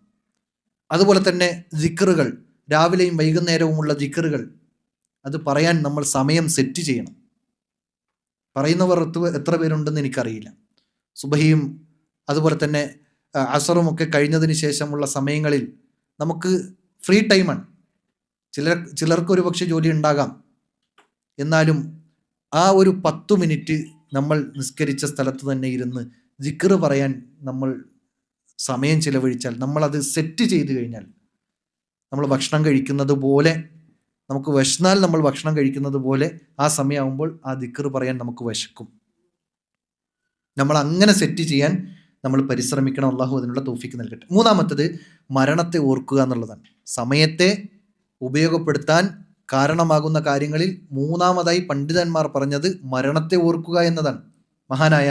അതുപോലെ തന്നെ ദിക്റുകൾ, രാവിലെയും വൈകുന്നേരവുമുള്ള ദിക്റുകൾ, അത് പറയാൻ നമ്മൾ സമയം സെറ്റ് ചെയ്യണം. പറയുന്നവർ എത്ര പേരുണ്ടെന്ന് എനിക്കറിയില്ല. സുബഹിയും അതുപോലെ തന്നെ അസറും ഒക്കെ കഴിഞ്ഞതിന് ശേഷമുള്ള സമയങ്ങളിൽ നമുക്ക് ഫ്രീ ടൈമാണ്. ചിലർക്ക് ഒരു പക്ഷേ ജോലി ഉണ്ടാകാം, എന്നാലും ആ ഒരു 10 മിനിറ്റ് നമ്മൾ നിസ്കരിച്ച സ്ഥലത്ത് തന്നെ ഇരുന്ന് ദിക്റ് പറയാൻ നമ്മൾ സമയം ചിലവഴിച്ചാൽ, നമ്മളത് സെറ്റ് ചെയ്ത് കഴിഞ്ഞാൽ, നമ്മൾ ഭക്ഷണം കഴിക്കുന്നത് പോലെ, നമുക്ക് വിശന്നാൽ നമ്മൾ ഭക്ഷണം കഴിക്കുന്നത് പോലെ ആ സമയമാകുമ്പോൾ ആ ദിക്റ് പറയാൻ നമുക്ക് വിശക്കും. നമ്മൾ അങ്ങനെ സെറ്റ് ചെയ്യാൻ നമ്മൾ പരിശ്രമിക്കണം. അള്ളാഹു അതിനുള്ള തൗഫീക്ക് നൽകട്ടെ. മൂന്നാമത്തത് മരണത്തെ ഓർക്കുക എന്നുള്ളതാണ്. സമയത്തെ ഉപയോഗപ്പെടുത്താൻ കാരണമാകുന്ന കാര്യങ്ങളിൽ മൂന്നാമതായി പണ്ഡിതന്മാർ പറഞ്ഞത് മരണത്തെ ഓർക്കുക എന്നതാണ്. മഹാനായ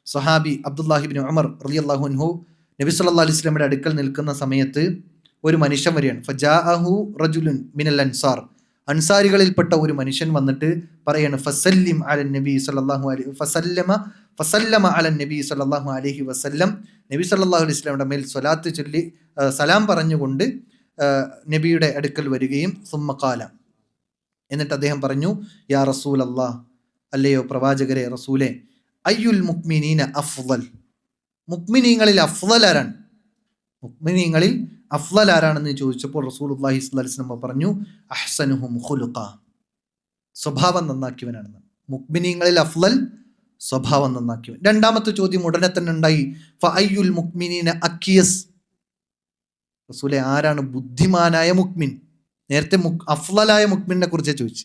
സഹാബി അബ്ദുല്ലാഹിബ്നു ഉമർ റളിയല്ലാഹു അൻഹു നബി സല്ലല്ലാഹു അലൈഹി വസല്ലമയുടെ അടുക്കൽ നിൽക്കുന്ന സമയത്ത് ഒരു മനുഷ്യൻ വരികയാണ്. ഫജാഅഹു റജുലുൻ മിനൽ അൻസാർ, അൻസാരികളിൽപ്പെട്ട ഒരു മനുഷ്യൻ വന്നിട്ട് പറയാണ്, ഫസല്ലിം അലൻ നബി സല്ലല്ലാഹു അലൈഹി ഫസല്ലമ അലൻ നബി സല്ലല്ലാഹു അലൈഹി വസല്ലം, നബി സല്ലല്ലാഹു അലൈഹി വസല്ലമയുടെ മേൽ സ്വലാത്ത് ചൊല്ലി സലാം പറഞ്ഞുകൊണ്ട് നബിയുടെ അടുക്കൽ വരികയും സുമ്മ ഖാല, എന്നിട്ട് അദ്ദേഹം പറഞ്ഞു, യാ റസൂൽ അല്ലാഹ്, അല്ലയോ പ്രവാചകരെ, റസൂലെ, അയ്യുൽ മുഅ്മിനീന അഫ്ളൽ, മുഅ്മിനീങ്ങളിൽ അഫ്ളൽ ആരാണ്, മുഅ്മിനീങ്ങളിൽ അഫ്ളൽ ആരാണെന്ന് ചോദിച്ചപ്പോൾ റസൂലുള്ളാഹി സ്വല്ലല്ലാഹി അലൈഹി വസല്ലം പറഞ്ഞു, അഹ്സനുഹും ഖുലുഖ, സ്വഭാവം നന്നാക്കിയവനാണെന്ന്. മുഅ്മിനീങ്ങളിൽ അഫ്ളൽ സ്വഭാവം നന്നാക്കിയവൻ. രണ്ടാമത്തെ ചോദ്യം ഉടനെ തന്നെ ഉണ്ടായി, ഫഅയ്യുൽ മുഅ്മിനീന അക്കിയസ്. റസൂലെ, ആരാണ് ബുദ്ധിമാനായ മുഅ്മിൻ? നേരത്തെ അഫ്ളലായ മുഅ്മിനെ കുറിച്ച് ചോദിച്ചു.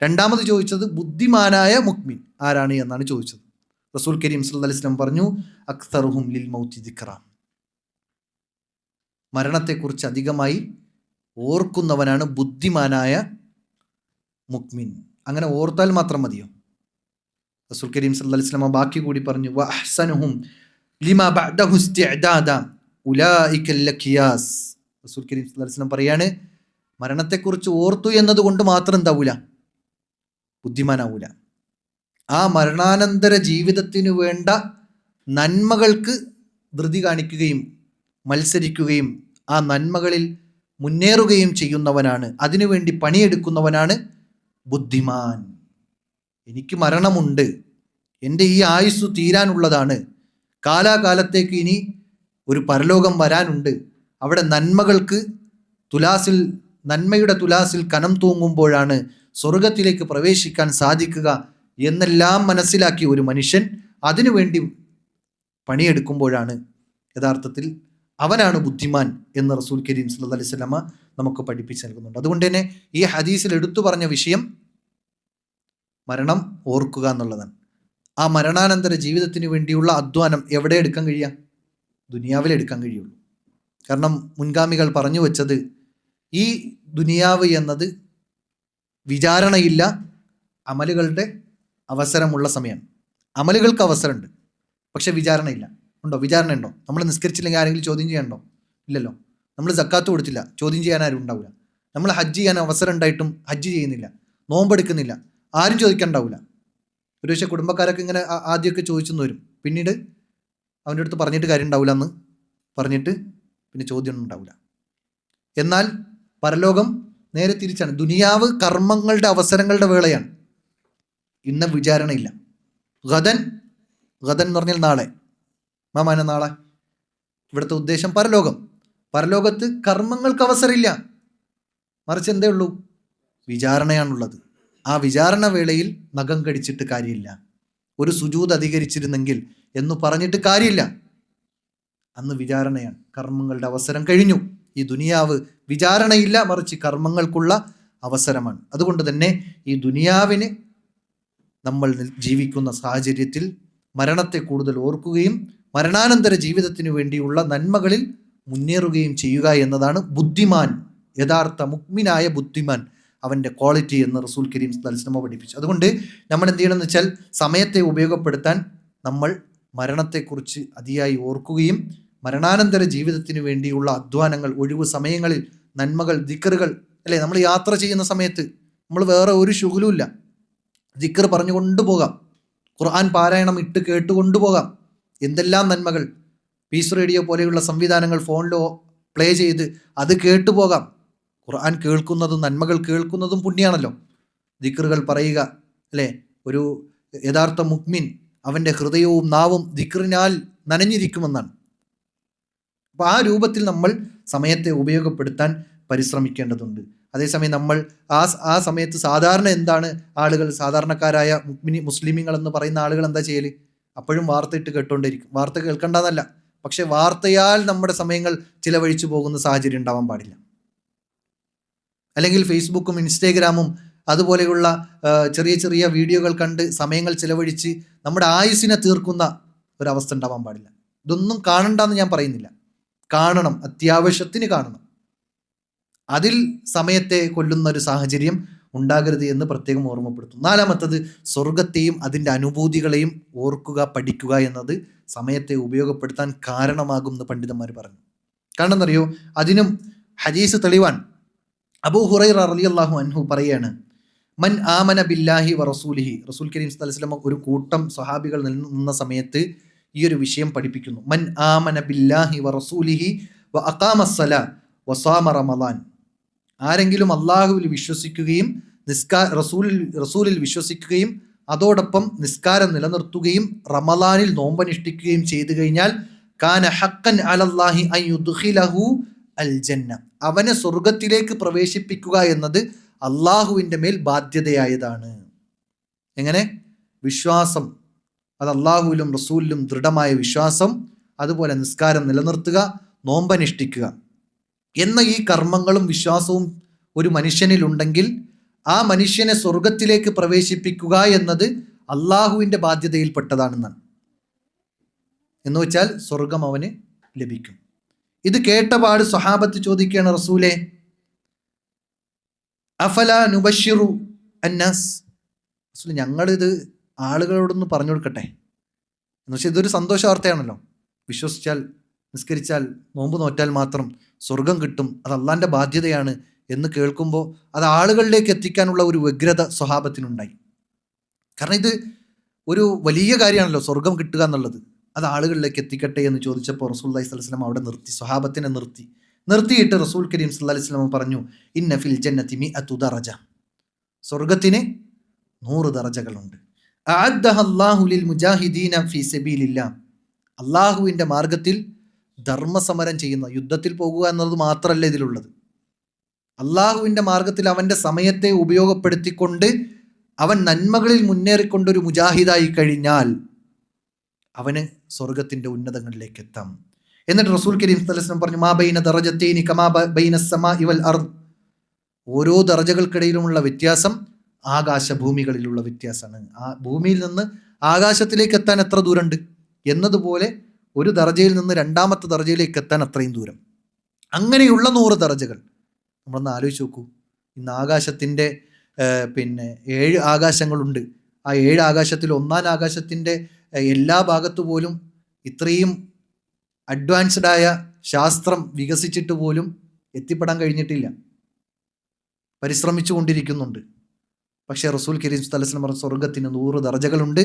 രണ്ടാമത് ചോദിച്ചത് ബുദ്ധിമാനായ മുഅ്മിൻ ആരാണ് എന്നാണ് ചോദിച്ചത്. റസൂൽ കരീം സല്ലല്ലാഹു അലൈഹി വസല്ലം പറഞ്ഞു, അക്തറുഹും ലിൽ മൗതി ദിക്റ. മരണത്തെക്കുറിച്ച് അധികമായി ഓർക്കുന്നവനാണ് ബുദ്ധിമാനായ മുഅ്മിൻ. അങ്ങനെ ഓർത്താൽ മാത്രം മതിയോ? റസൂൽ കരീം സല്ലല്ലാഹു അലൈഹി വസല്ലം ബാക്കി കൂടി പറഞ്ഞു, വ അഹ്സനുഹും ലിമാ ബഅദഹു ഇസ്തിഅദാദ ഉലൈക ലഖിയാസ്. റസൂൽ കരീം സല്ലല്ലാഹു അലൈഹി വസല്ലം പറയാണ്, മരണത്തെക്കുറിച്ച് ഓർത്തു എന്നതുകൊണ്ട് മാത്രം എന്താവൂല? ബുദ്ധിമാനാവൂല. ആ മരണാനന്തര ജീവിതത്തിനു വേണ്ട നന്മകൾക്ക് ധൃതി കാണിക്കുകയും മത്സരിക്കുകയും ആ നന്മകളിൽ മുന്നേറുകയും ചെയ്യുന്നവനാണ്, അതിനുവേണ്ടി പണിയെടുക്കുന്നവനാണ് ബുദ്ധിമാൻ. എനിക്ക് മരണമുണ്ട്, എൻ്റെ ഈ ആയുസ്സു തീരാനുള്ളതാണ്, കാലാകാലത്തേക്ക് ഇനി ഒരു പരലോകം വരാനുണ്ട്, അവിടെ നന്മയുടെ തുലാസിൽ കനം തൂങ്ങുമ്പോഴാണ് സ്വർഗത്തിലേക്ക് പ്രവേശിക്കാൻ സാധിക്കുക എന്നെല്ലാം മനസ്സിലാക്കി ഒരു മനുഷ്യൻ അതിനുവേണ്ടി പണിയെടുക്കുമ്പോഴാണ് യഥാർത്ഥത്തിൽ അവനാണ് ബുദ്ധിമാൻ എന്ന് റസൂൽ കരീം സല്ലല്ലാഹു അലൈഹി വസല്ലമ നമുക്ക് പഠിപ്പിച്ചു നൽകുന്നുണ്ട്. അതുകൊണ്ട് തന്നെ ഈ ഹദീസിൽ എടുത്തു പറഞ്ഞ വിഷയം മരണം ഓർക്കുക എന്നുള്ളതാണ്. ആ മരണാനന്തര ജീവിതത്തിന് വേണ്ടിയുള്ള അധ്വാനം എവിടെ എടുക്കാൻ കഴിയുക? ദുനിയാവിൽ എടുക്കാൻ കഴിയുള്ളൂ. കാരണം മുൻഗാമികൾ പറഞ്ഞു വെച്ചത്, ഈ ദുനിയാവ് എന്നത് വിചാരണയില്ല, അമലുകളുടെ അവസരമുള്ള സമയമാണ്. അമലുകൾക്ക് അവസരമുണ്ട്, പക്ഷെ വിചാരണയില്ല. ഉണ്ടോ? വിചാരണ ഉണ്ടോ? നമ്മൾ നിസ്കരിച്ചില്ലെങ്കിൽ ആരെങ്കിലും ചോദ്യം ചെയ്യാനുണ്ടോ? ഇല്ലല്ലോ. നമ്മൾ സക്കാത്ത് കൊടുത്തില്ല, ചോദ്യം ചെയ്യാൻ ആരും ഉണ്ടാവില്ല. നമ്മൾ ഹജ്ജ് ചെയ്യാൻ അവസരം ഉണ്ടായിട്ടും ഹജ്ജ് ചെയ്യുന്നില്ല, നോമ്പെടുക്കുന്നില്ല, ആരും ചോദിക്കാനുണ്ടാവില്ല. ഒരു പക്ഷേ കുടുംബക്കാരൊക്കെ ഇങ്ങനെ ആദ്യമൊക്കെ ചോദിച്ചെന്ന് വരും, പിന്നീട് അവൻ്റെ അടുത്ത് പറഞ്ഞിട്ട് കാര്യം ഉണ്ടാവില്ല എന്ന് പറഞ്ഞിട്ട് പിന്നെ ചോദ്യമൊന്നും ഉണ്ടാവില്ല. എന്നാൽ പരലോകം നേരെ തിരിച്ചാണ്. ദുനിയാവ് കർമ്മങ്ങളുടെ അവസരങ്ങളുടെ വേളയാണ്. ഇന്ന് വിചാരണയില്ല. ഗദൻ എന്ന് പറഞ്ഞാൽ നാളെ, മാമാന നാളെ. ഇവിടുത്തെ ഉദ്ദേശം പരലോകം. പരലോകത്ത് കർമ്മങ്ങൾക്ക് അവസരമില്ല, മറിച്ച് എന്തേ ഉള്ളൂ? വിചാരണയാണുള്ളത്. ആ വിചാരണ വേളയിൽ നഖം കടിച്ചിട്ട് കാര്യമില്ല. ഒരു സുജൂദ് അധികരിച്ചിരുന്നെങ്കിൽ എന്ന് പറഞ്ഞിട്ട് കാര്യമില്ല. അന്ന് വിചാരണയാണ്, കർമ്മങ്ങളുടെ അവസരം കഴിഞ്ഞു. ഈ ദുനിയാവ് വിചാരണയില്ല, മറിച്ച് കർമ്മങ്ങൾക്കുള്ള അവസരമാണ്. അതുകൊണ്ട് തന്നെ ഈ ദുനിയാവിന് നമ്മൾ ജീവിക്കുന്ന സാഹചര്യത്തിൽ മരണത്തെ കൂടുതൽ ഓർക്കുകയും മരണാനന്തര ജീവിതത്തിന് വേണ്ടിയുള്ള നന്മകളിൽ മുന്നേറുകയും ചെയ്യുക എന്നതാണ് ബുദ്ധിമാൻ, യഥാർത്ഥ മുഅ്മിനായ ബുദ്ധിമാൻ, അവൻ്റെ ക്വാളിറ്റി എന്ന് റസൂൽ കരീം സല്ലല്ലാഹു അലൈഹി വസല്ലം പഠിപ്പിച്ചു. അതുകൊണ്ട് നമ്മൾ എന്ത് ചെയ്യണമെന്ന് വെച്ചാൽ, സമയത്തെ ഉപയോഗപ്പെടുത്താൻ നമ്മൾ മരണത്തെക്കുറിച്ച് അതിയായി ഓർക്കുകയും മരണാനന്തര ജീവിതത്തിന് വേണ്ടിയുള്ള അധ്വാനങ്ങൾ, ഒഴിവ് സമയങ്ങളിൽ നന്മകൾ, ദിക്റുകൾ, അല്ലേ? നമ്മൾ യാത്ര ചെയ്യുന്ന സമയത്ത് നമ്മൾ വേറെ ഒരു ശുഗലുമില്ല, ദിക്ർ പറഞ്ഞു കൊണ്ടുപോകാം, ഖുർആൻ പാരായണം ഇട്ട് കേട്ടുകൊണ്ടുപോകാം. എന്തെല്ലാം നന്മകൾ! പീസ് റേഡിയോ പോലെയുള്ള സംവിധാനങ്ങൾ ഫോണിലോ പ്ലേ ചെയ്ത് അത് കേട്ടുപോകാം. ഖുർആൻ കേൾക്കുന്നതും നന്മകൾ കേൾക്കുന്നതും പുണ്യാണല്ലോ. ദിക്റുകൾ പറയുക, അല്ലേ? ഒരു യഥാർത്ഥ മുഅ്മിൻ അവൻ്റെ ഹൃദയവും നാവും ദിക്റിനാൽ നനഞ്ഞിരിക്കുമെന്നാണ്. അപ്പോൾ ആ രൂപത്തിൽ നമ്മൾ സമയത്തെ ഉപയോഗപ്പെടുത്താൻ പരിശ്രമിക്കേണ്ടതുണ്ട്. അതേസമയം നമ്മൾ ആ സമയത്ത് സാധാരണ എന്താണ് ആളുകൾ, സാധാരണക്കാരായ മുസ്ലിമീങ്ങൾ എന്ന് പറയുന്ന ആളുകൾ എന്താ ചെയ്യൽ? അപ്പോഴും വാർത്ത ഇട്ട് കേട്ടുകൊണ്ടിരിക്കും. വാർത്ത കേൾക്കേണ്ടതല്ല, പക്ഷെ വാർത്തയാൽ നമ്മുടെ സമയങ്ങൾ ചിലവഴിച്ചു പോകുന്ന സാഹചര്യം ഉണ്ടാവാൻ പാടില്ല. അല്ലെങ്കിൽ ഫേസ്ബുക്കും ഇൻസ്റ്റാഗ്രാമും അതുപോലെയുള്ള ചെറിയ ചെറിയ വീഡിയോകൾ കണ്ട് സമയങ്ങൾ ചിലവഴിച്ച് നമ്മുടെ ആയുസ്സിനെ തീർക്കുന്ന ഒരവസ്ഥ ഉണ്ടാവാൻ പാടില്ല. ഇതൊന്നും കാണണ്ടെന്ന് ഞാൻ പറയുന്നില്ല, കാണണം, അത്യാവശ്യത്തിന് കാണണം. അതിൽ സമയത്തെ കൊല്ലുന്ന ഒരു സാഹചര്യം ഉണ്ടാകരുത് എന്ന് പ്രത്യേകം ഓർമ്മപ്പെടുത്തും. നാലാമത്തത്, സ്വർഗത്തെയും അതിൻ്റെ അനുഭൂതികളെയും ഓർക്കുക, പഠിക്കുക എന്നത് സമയത്തെ ഉപയോഗപ്പെടുത്താൻ കാരണമാകും എന്ന് പണ്ഡിതന്മാർ പറഞ്ഞു. കാരണം എന്നറിയോ? അതിനും ഹദീസ് തെളിവാൻ. അബൂ ഹുറൈറ റളിയല്ലാഹു അൻഹു പറയാണ്, മൻ ആമന ബില്ലാഹി വ റസൂലിഹി. റസൂൽ കരീം സല്ലല്ലാഹു അലൈഹി വസല്ലം ഒരു കൂട്ടം സ്വഹാബികൾ നിന്ന സമയത്ത് ഈ ഒരു വിഷയം പഠിപ്പിക്കുന്നു. മൻ ആമന ബില്ലാഹി വ റസൂലിഹി വ അഖാമസ്സലാ വ സാമ റമളാൻ. ആരെങ്കിലും അള്ളാഹുവിൽ വിശ്വസിക്കുകയും റസൂലിൽ വിശ്വസിക്കുകയും അതോടൊപ്പം നിസ്കാരം നിലനിർത്തുകയും റമളാനിൽ നോമ്പനുഷ്ഠിക്കുകയും ചെയ്തു കഴിഞ്ഞാൽ കാന ഹഖൻ അലല്ലാഹി അൻ യുദ്ഖിലഹു അൽ ജന്ന. അവനെ സ്വർഗത്തിലേക്ക് പ്രവേശിപ്പിക്കുക എന്നത് അള്ളാഹുവിൻ്റെ മേൽ ബാധ്യതയായതാണ്. എങ്ങനെ? വിശ്വാസം, അത് അള്ളാഹുവിലും റസൂലിലും ദൃഢമായ വിശ്വാസം, അതുപോലെ നിസ്കാരം നിലനിർത്തുക, നോമ്പനുഷ്ഠിക്കുക എന്ന ഈ കർമ്മങ്ങളും വിശ്വാസവും ഒരു മനുഷ്യനിലുണ്ടെങ്കിൽ ആ മനുഷ്യനെ സ്വർഗത്തിലേക്ക് പ്രവേശിപ്പിക്കുക എന്നത് അള്ളാഹുവിൻ്റെ ബാധ്യതയിൽപ്പെട്ടതാണെന്നാണ്. എന്ന് വെച്ചാൽ സ്വർഗം അവന് ലഭിക്കും. ഇത് കേട്ടപാട് സ്വഹാബത്ത് ചോദിക്കുകയാണ്, റസൂലേ അഫല നുബഷിറു അന്നാസ്, റസൂൽ ഞങ്ങളിത് ആളുകളോടൊന്ന് പറഞ്ഞു കൊടുക്കട്ടെ എന്ന് വെച്ചാൽ ഇതൊരു സന്തോഷ വാർത്തയാണല്ലോ. വിശ്വസിച്ചാൽ, നിസ്കരിച്ചാൽ, നോമ്പ് നോറ്റാൽ മാത്രം സ്വർഗം കിട്ടും, അത് അള്ളാൻ്റെ ബാധ്യതയാണ് എന്ന് കേൾക്കുമ്പോൾ അത് ആളുകളിലേക്ക് എത്തിക്കാനുള്ള ഒരു വ്യഗ്രത സ്വഹാബത്തിനുണ്ടായി. കാരണം ഇത് ഒരു വലിയ കാര്യമാണല്ലോ സ്വർഗം കിട്ടുക എന്നുള്ളത്. അത് ആളുകളിലേക്ക് എത്തിക്കട്ടെ എന്ന് ചോദിച്ചപ്പോൾ റസൂലുള്ളാഹി സ്വല്ലല്ലാഹു അലൈഹി വസല്ലം അവിടെ നിർത്തി, സ്വഹാബത്തിനെ നിർത്തിയിട്ട് റസൂൽ കരീം സല്ലല്ലാഹു അലൈഹി വസല്ലം പറഞ്ഞു, ഇന്ന ഫിൽ ജന്നതി മിഅതു ദറജ, സ്വർഗത്തിന് 100 ദറജകളുണ്ട്. അഅദ്ദഹ അല്ലാഹു ലിൽ മുജാഹിദീന ഫീ സബീലില്ലാഹ്, അള്ളാഹുവിൻ്റെ മാർഗത്തിൽ ധർമ്മസമരം ചെയ്യുന്ന, യുദ്ധത്തിൽ പോകുക എന്നത് മാത്രമല്ല ഇതിലുള്ളത്. അള്ളാഹുവിൻ്റെ മാർഗത്തിൽ അവൻ്റെ സമയത്തെ ഉപയോഗപ്പെടുത്തിക്കൊണ്ട് അവൻ നന്മകളിൽ മുന്നേറിക്കൊണ്ടൊരു മുജാഹിദായി കഴിഞ്ഞാൽ അവന് സ്വർഗത്തിൻ്റെ ഉന്നതങ്ങളിലേക്ക് എത്താം. എന്നിട്ട് റസൂൽ കരീം സല്ലല്ലാഹു അലൈഹി വസല്ലം പറഞ്ഞു, മാ ബൈന ദറജതൈനി കമാ ബൈന സമാഇ വൽ അർദ്, ഓരോ ദറജകൾക്കിടയിലുമുള്ള വ്യത്യാസം ആകാശഭൂമികളിലുള്ള വ്യത്യാസമാണ്. ആ ഭൂമിയിൽ നിന്ന് ആകാശത്തിലേക്ക് എത്താൻ എത്ര ദൂരമുണ്ട് എന്നതുപോലെ ഒരു ദറജയിൽ നിന്ന് രണ്ടാമത്തെ ദറജയിലേക്ക് എത്താൻ അത്രയും ദൂരം. അങ്ങനെയുള്ള 100 ദറജകൾ നമ്മളൊന്ന് ആലോചിച്ച് നോക്കൂ. ഇന്ന് ആകാശത്തിൻ്റെ 7 ആകാശങ്ങളുണ്ട്. ആ 7 ആകാശത്തിൽ 1-ാം ആകാശത്തിൻ്റെ എല്ലാ ഭാഗത്തു പോലും ഇത്രയും അഡ്വാൻസ്ഡായ ശാസ്ത്രം വികസിച്ചിട്ട് പോലും എത്തിപ്പെടാൻ കഴിഞ്ഞിട്ടില്ല, പരിശ്രമിച്ചു കൊണ്ടിരിക്കുന്നുണ്ട്. പക്ഷേ റസൂൽ കരീം സല്ലല്ലാഹു അലൈഹി വസല്ലം പറഞ്ഞ സ്വർഗത്തിന് 100 ദറജകളുണ്ട്.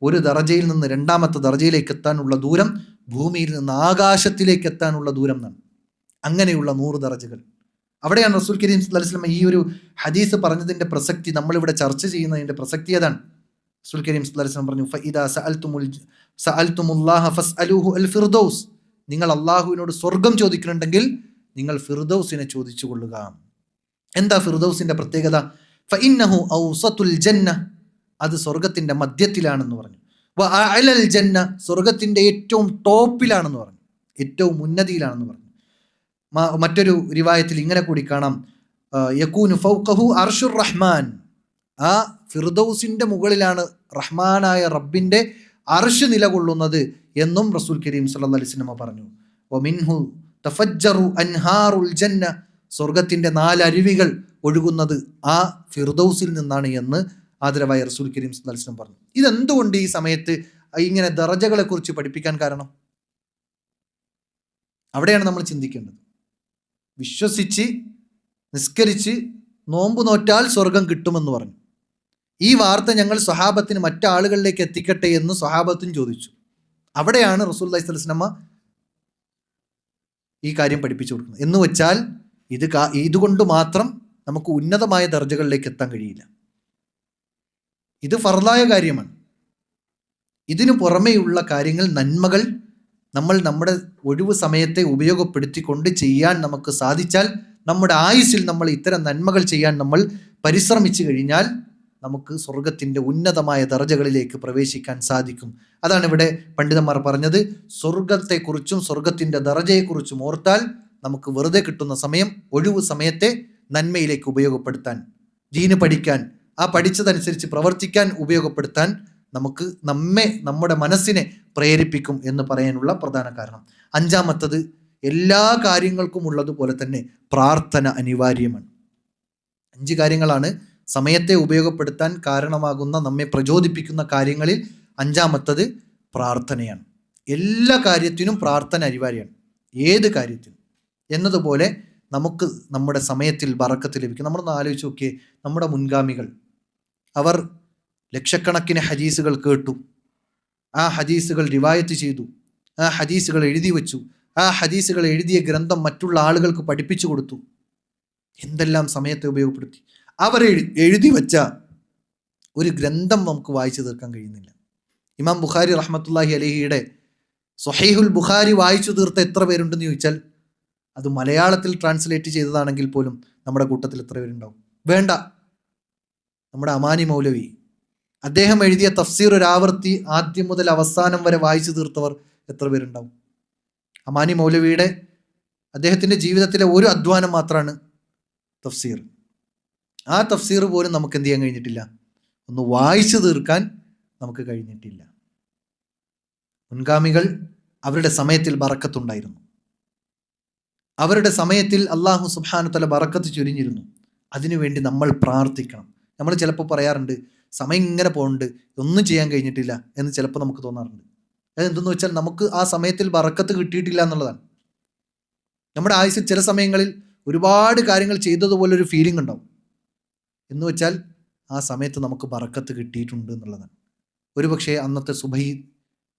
ഒരു ദറജയിൽ നിന്ന് രണ്ടാമത്തെ ദറജയിലേക്ക് എത്താനുള്ള ദൂരം ഭൂമിയിൽ നിന്ന് ആകാശത്തിലേക്ക് എത്താനുള്ള ദൂരം എന്നാണ്. അങ്ങനെയുള്ള 100 ദറജകൾ. അവിടെയാണ് റസൂൽ കരീം സല്ലല്ലാഹു അലൈഹി വസല്ലം ഈ ഒരു ഹദീസ് പറഞ്ഞതിൻ്റെ പ്രസക്തി, നമ്മളിവിടെ ചർച്ച ചെയ്യുന്നതിൻ്റെ പ്രസക്തി അതാണ്. റസൂൽ കരീം സല്ലല്ലാഹു അലൈഹി വസല്ലം പറഞ്ഞു, ഫഇദാ സഅൽതുമുല്ലാഹ ഫസ്അലൂഹു അൽ ഫിർദൗസ്, നിങ്ങൾ അള്ളാഹുവിനോട് സ്വർഗം ചോദിക്കുന്നുണ്ടെങ്കിൽ നിങ്ങൾ ഫിർദൗസിനെ ചോദിച്ചു കൊള്ളുക. എന്താ ഫിർദൗസിൻ്റെ പ്രത്യേകത? ഫഇന്നഹു ഔസത്തുൽ ജന്ന, അത് സ്വർഗത്തിൻ്റെ മധ്യത്തിലാണെന്ന് പറഞ്ഞു. വഅലൽ ജന്ന, സ്വർഗത്തിൻ്റെ ഏറ്റവും ടോപ്പിലാണെന്ന് പറഞ്ഞു, ഏറ്റവും ഉന്നതിയിലാണെന്ന് പറഞ്ഞു. മറ്റൊരു റിവായത്തിൽ ഇങ്ങനെ കൂടി കാണാം, യകൂനു ഫൗഖഹു അർശുർ റഹ്മാൻ, ആ ഫിർദൗസിൻ്റെ മുകളിലാണ് റഹ്മാനായ റബ്ബിൻ്റെ അർശ് നിലകൊള്ളുന്നത് എന്നും റസൂൽ കരീം സല്ലല്ലാഹു അലൈഹി വസല്ലം പറഞ്ഞു. വമിൻഹു തഫജ്ജറു അൻഹാറുൽ ജന്ന, സ്വർഗത്തിൻ്റെ 4 അരുവികൾ ഒഴുകുന്നത് ആ ഫിർദൗസിൽ നിന്നാണ് എന്ന് ആദരവായ റസൂൽ കരീം സല്ലല്ലാഹു അലൈഹി വസല്ലം പറഞ്ഞു. ഇതെന്തുകൊണ്ട് ഈ സമയത്ത് ഇങ്ങനെ ദറജകളെ കുറിച്ച് പഠിപ്പിക്കാൻ കാരണം? അവിടെയാണ് നമ്മൾ ചിന്തിക്കേണ്ടത്. വിശ്വസിച്ച് നിസ്കരിച്ച് നോമ്പ് നോറ്റാൽ സ്വർഗം കിട്ടുമെന്ന് പറഞ്ഞു. ഈ വാർത്ത ഞങ്ങൾ സ്വഹാബത്തിന് മറ്റാളുകളിലേക്ക് എത്തിക്കട്ടെ എന്ന് സ്വഹാബത്തും ചോദിച്ചു. അവിടെയാണ് റസൂലുള്ളാഹി സ്വല്ലല്ലാഹു അലൈഹി വസല്ലം ഈ കാര്യം പഠിപ്പിച്ചു കൊടുക്കുന്നത്. എന്ന് വെച്ചാൽ ഇതുകൊണ്ട് മാത്രം നമുക്ക് ഉന്നതമായ ദർജകളിലേക്ക് എത്താൻ കഴിയില്ല. ഇത് ഫർളായ കാര്യമാണ്. ഇതിനു പുറമെയുള്ള കാര്യങ്ങൾ, നന്മകൾ നമ്മൾ നമ്മുടെ ഒഴിവ് സമയത്തെ ഉപയോഗപ്പെടുത്തിക്കൊണ്ട് ചെയ്യാൻ നമുക്ക് സാധിച്ചാൽ, നമ്മുടെ ആയുസ്സിൽ നമ്മൾ ഇത്തരം നന്മകൾ ചെയ്യാൻ നമ്മൾ പരിശ്രമിച്ചു കഴിഞ്ഞാൽ നമുക്ക് സ്വർഗത്തിൻ്റെ ഉന്നതമായ ദർജകളിലേക്ക് പ്രവേശിക്കാൻ സാധിക്കും. അതാണ് ഇവിടെ പണ്ഡിതന്മാർ പറഞ്ഞത്, സ്വർഗത്തെക്കുറിച്ചും സ്വർഗത്തിൻ്റെ ദർജയെക്കുറിച്ചും ഓർത്താൽ നമുക്ക് വെറുതെ കിട്ടുന്ന സമയം, ഒഴിവ് സമയത്തെ നന്മയിലേക്ക് ഉപയോഗപ്പെടുത്താൻ, ദീന് പഠിക്കാൻ, ആ പഠിച്ചതനുസരിച്ച് പ്രവർത്തിക്കാൻ ഉപയോഗപ്പെടുത്താൻ നമുക്ക് നമ്മുടെ മനസ്സിനെ പ്രേരിപ്പിക്കും എന്ന് പറയാനുള്ള പ്രധാന കാരണം. 5-മത്തത്, എല്ലാ കാര്യങ്ങൾക്കും ഉള്ളതുപോലെ തന്നെ പ്രാർത്ഥന അനിവാര്യമാണ്. 5 കാര്യങ്ങളാണ് സമയത്തെ ഉപയോഗപ്പെടുത്താൻ കാരണമാകുന്ന, നമ്മെ പ്രചോദിപ്പിക്കുന്ന കാര്യങ്ങളിൽ 5-മത്തത് പ്രാർത്ഥനയാണ്. എല്ലാ കാര്യത്തിനും പ്രാർത്ഥന അനിവാര്യമാണ്, ഏത് കാര്യത്തിനും. എന്നതുപോലെ നമുക്ക് നമ്മുടെ സമയത്തിൽ ബറക്കത്ത് ലഭിക്കും. നമ്മളൊന്ന് ആലോചിച്ച് നോക്കിയേ, നമ്മുടെ മുൻഗാമികൾ അവർ ലക്ഷക്കണക്കിന് ഹദീസുകൾ കേട്ടു, ആ ഹദീസുകൾ റിവായത്ത് ചെയ്തു, ആ ഹദീസുകൾ എഴുതി വെച്ചു, ആ ഹദീസുകൾ എഴുതിയ ഗ്രന്ഥം മറ്റുള്ള ആളുകൾക്ക് പഠിപ്പിച്ചു കൊടുത്തു. എന്തെല്ലാം സമയത്തെ ഉപയോഗപ്പെടുത്തി. അവർ എഴുതി വെച്ച ഒരു ഗ്രന്ഥം നമുക്ക് വായിച്ചു തീർക്കാൻ കഴിയുന്നില്ല. ഇമാം ബുഖാരി റഹ്മത്തുള്ളാഹി അലൈഹിയുടെ സ്വഹീഹുൽ ബുഖാരി വായിച്ചു തീർത്ത എത്ര പേരുണ്ടെന്ന് ചോദിച്ചാൽ, അത് മലയാളത്തിൽ ട്രാൻസ്ലേറ്റ് ചെയ്തതാണെങ്കിൽ പോലും നമ്മുടെ കൂട്ടത്തിൽ എത്ര പേരുണ്ടാവും? വേണ്ട. നമ്മുടെ അമാനി മൗലവി, അദ്ദേഹം എഴുതിയ തഫ്സീർ ഒരു ആവർത്തി ആദ്യം മുതൽ അവസാനം വരെ വായിച്ചു തീർത്തവർ എത്ര പേരുണ്ടാവും? അമാനി മൗലവിയുടെ അദ്ദേഹത്തിൻ്റെ ജീവിതത്തിലെ ഒരു അധ്വാനം മാത്രമാണ് തഫ്സീർ. ആ തഫ്സീർ പോലും നമുക്ക് എന്ത് ചെയ്യാൻ കഴിഞ്ഞിട്ടില്ല, ഒന്ന് വായിച്ചു തീർക്കാൻ നമുക്ക് കഴിഞ്ഞിട്ടില്ല. മുൻഗാമികൾ അവരുടെ സമയത്തിൽ ബറക്കത്തുണ്ടായിരുന്നു. അവരുടെ സമയത്തിൽ അള്ളാഹു സുബ്ഹാനഹു തആല ബറക്കത്ത് ചൊരിഞ്ഞിരുന്നു. അതിനുവേണ്ടി നമ്മൾ പ്രാർത്ഥിക്കണം. നമ്മൾ ചിലപ്പോൾ പറയാറുണ്ട്, സമയം ഇങ്ങനെ പോകുന്നുണ്ട്, ഒന്നും ചെയ്യാൻ കഴിഞ്ഞിട്ടില്ല എന്ന് ചിലപ്പോൾ നമുക്ക് തോന്നാറുണ്ട്. അതെന്തെന്ന് വെച്ചാൽ നമുക്ക് ആ സമയത്തിൽ ബറക്കത്ത് കിട്ടിയിട്ടില്ല എന്നുള്ളതാണ്. നമ്മുടെ ആയുസ്സിൽ ചില സമയങ്ങളിൽ ഒരുപാട് കാര്യങ്ങൾ ചെയ്തതുപോലൊരു ഫീലിംഗ് ഉണ്ടാവും. എന്ന് വെച്ചാൽ ആ സമയത്ത് നമുക്ക് ബറക്കത്ത് കിട്ടിയിട്ടുണ്ട് എന്നുള്ളതാണ്. ഒരുപക്ഷെ അന്നത്തെ സുബഹി,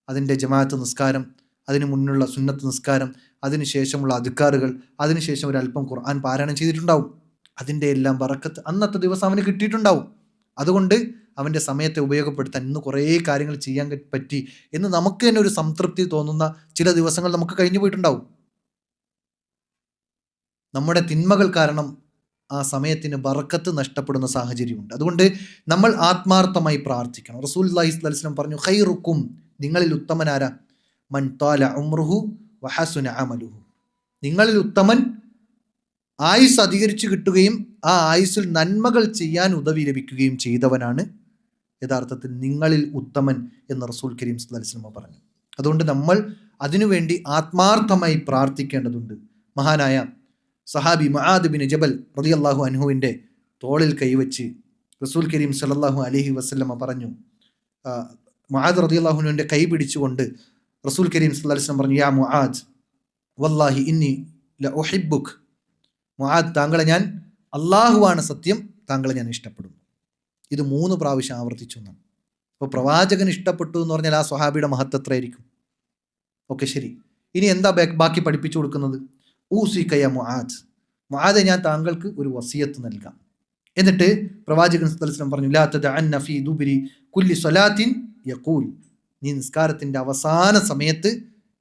അതിൻ്റെ ജമാഅത്ത് നിസ്കാരം, അതിന് മുന്നുള്ള സുന്നത്ത് നിസ്കാരം, അതിനുശേഷമുള്ള അദ്കാറുകൾ, അതിനുശേഷം ഒരല്പം ഖുർആൻ പാരായണം ചെയ്തിട്ടുണ്ടാവും. അതിൻ്റെ എല്ലാം ബറക്കത്ത് അന്നത്തെ ദിവസം അവന് കിട്ടിയിട്ടുണ്ടാവും. അതുകൊണ്ട് അവൻ്റെ സമയത്തെ ഉപയോഗപ്പെടുത്താൻ ഇന്ന് കുറേ കാര്യങ്ങൾ ചെയ്യാൻ പറ്റി എന്ന് നമുക്ക് തന്നെ ഒരു സംതൃപ്തി തോന്നുന്ന ചില ദിവസങ്ങൾ നമുക്ക് കഴിഞ്ഞു പോയിട്ടുണ്ടാവും. നമ്മുടെ തിന്മകൾ കാരണം ആ സമയത്തിന് ബറക്കത്ത് നഷ്ടപ്പെടുന്ന സാഹചര്യമുണ്ട്. അതുകൊണ്ട് നമ്മൾ ആത്മാർത്ഥമായി പ്രാർത്ഥിക്കണം. റസൂലുള്ളാഹി സ്വല്ലല്ലാഹു അലൈഹി വസല്ലം പറഞ്ഞു, ഖൈറുക്കും, നിങ്ങളിൽ ഉത്തമനാരാ, മൻ ത്വാല ഉംറുഹു വഹസുന അമലുഹു, നിങ്ങളിൽ ഉത്തമൻ ആയുസ് അധികരിച്ചു കിട്ടുകയും ആ ആയുസ്സിൽ നന്മകൾ ചെയ്യാൻ ഉദവി ലഭിക്കുകയും ചെയ്തവനാണ് യഥാർത്ഥത്തിൽ നിങ്ങളിൽ ഉത്തമൻ എന്ന് റസൂൽ കരീം സ്വല്ലല്ലാഹു അലൈഹി വസല്ലം പറഞ്ഞു. അതുകൊണ്ട് നമ്മൾ അതിനുവേണ്ടി ആത്മാർത്ഥമായി പ്രാർത്ഥിക്കേണ്ടതുണ്ട്. മഹാനായ സഹാബി മുആദ് ബിൻ ജബൽ റളിയല്ലാഹു അൻഹുവിൻ്റെ തോളിൽ കൈവച്ച് റസൂൽ കരീം സ്വല്ലല്ലാഹു അലൈഹി വസല്ലം പറഞ്ഞു, മുആദ് റളിയല്ലാഹു അൻഹുവിൻ്റെ കൈ പിടിച്ചുകൊണ്ട് റസൂൽ കരീം സ്വല്ലല്ലാഹു അലൈഹി വസല്ലം പറഞ്ഞു, യാ മുആദ് വല്ലാഹി ഇന്നി ലഉഹിബ്ബുക്, മുആദ്, താങ്കളെ ഞാൻ, അള്ളാഹുവാണ് സത്യം, താങ്കളെ ഞാൻ ഇഷ്ടപ്പെടുന്നു. ഇത് 3 പ്രാവശ്യം ആവർത്തിച്ചു എന്നാണ്. അപ്പോൾ പ്രവാചകൻ ഇഷ്ടപ്പെട്ടു എന്ന് പറഞ്ഞാൽ ആ സ്വഹാബിയുടെ മഹത്വം എത്രയായിരിക്കും? ഓക്കെ, ശരി. ഇനി എന്താ ബാക്കി പഠിപ്പിച്ചു കൊടുക്കുന്നത്? ഊസിക യാ മുആദ്, മുആദെ, ഞാൻ താങ്കൾക്ക് ഒരു വസിയത്ത് നൽകാം. എന്നിട്ട് പ്രവാചകൻ സ്വല്ലല്ലാഹു അലൈഹി വസല്ലം പറഞ്ഞു, ലാ തദഅന്ന ഫീ ദുബരി കുല്ലി സ്വലാത്തിൻ യഖൂൽ, നീ നിസ്കാരത്തിൻ്റെ അവസാന സമയത്ത്